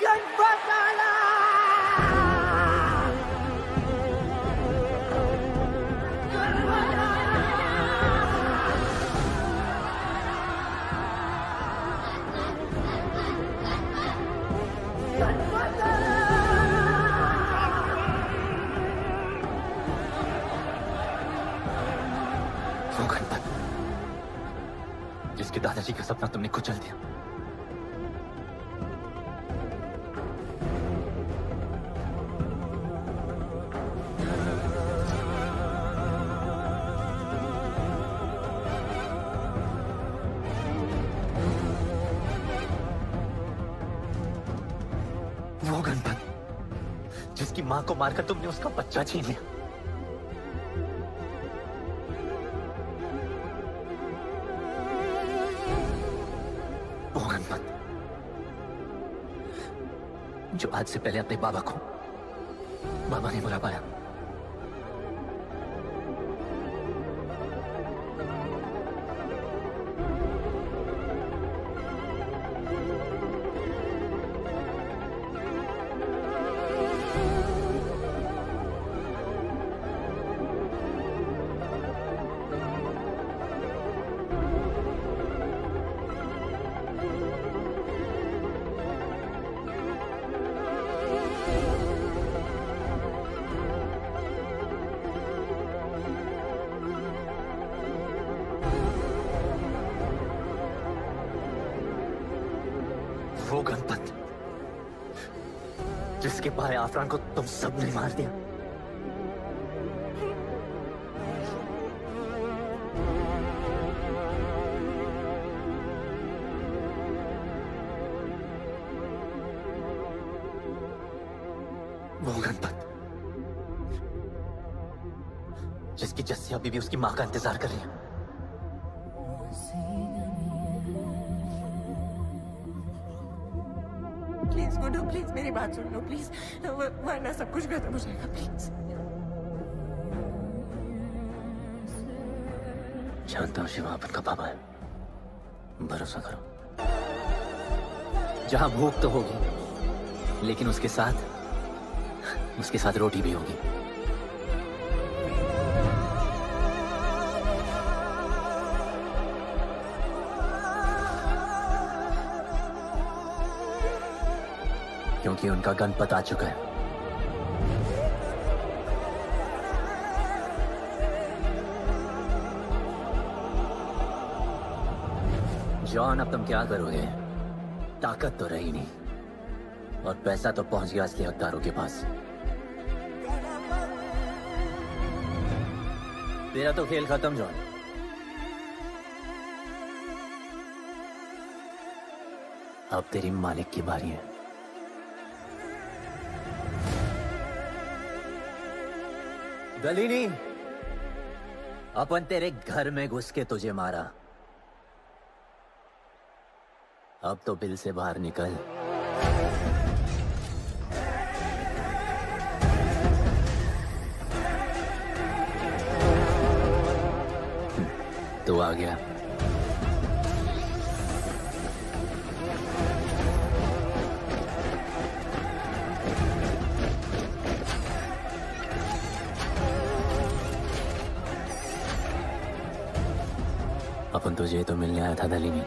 वो गणपत जिसके दादाजी का सपना तुमने कुचल दिया। वो गणपत जिसकी मां को मारकर तुमने उसका बच्चा छीन लिया। वो गणपत जो आज से पहले अपने बाबा को बाबा नहीं बुला पाया। वो गणपत जिसके भाई आफरान को तुम सबने मार दिया। वो गणपत जिसकी जस्सी अभी भी उसकी मां का इंतजार कर रही है। प्लीज गुड्डू, प्लीज मेरी बात सुन लो प्लीज, वरना सब कुछ खत्म हो जाएगा प्लीज। जानता हूं शिवा अपन का पापा है, भरोसा करो। जहां भूख तो होगी लेकिन उसके साथ रोटी भी होगी। क्योंकि उनका गणपत आ चुका है। जॉन, अब तुम क्या करोगे? ताकत तो रही नहीं और पैसा तो पहुंच गया असली हकदारों के पास। तेरा तो खेल खत्म जॉन। अब तेरी मालिक की बारी है। गलीनी, अपन तेरे घर में घुस के तुझे मारा, अब तो बिल से बाहर निकल। तू आ गया। अपन तुझे तो मिलने आया था दलीनी।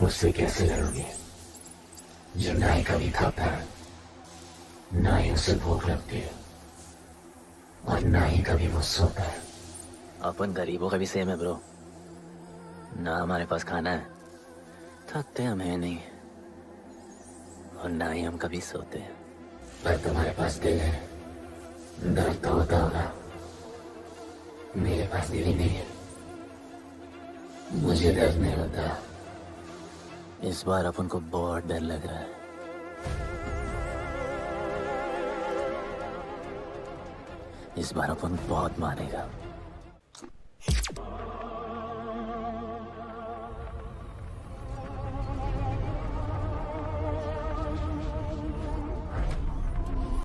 मुझसे कैसे लड़ोगे जो ना ही कभी खाता है, ना ही उसे भूख लगती है और ना ही कभी वो सोता है। अपन गरीबों का भी सेम है ब्रो। ना हमारे पास खाना है, थकते हम है नहीं, और ना ही हम कभी सोते हैं। पर तुम्हारे पास दिल है, दर्द तो होता होगा। मेरे पास दिल ही नहीं है, मुझे दर्द नहीं होता। इस बार अपन को बहुत डर लग रहा है। इस बार अपन बहुत मानेगा।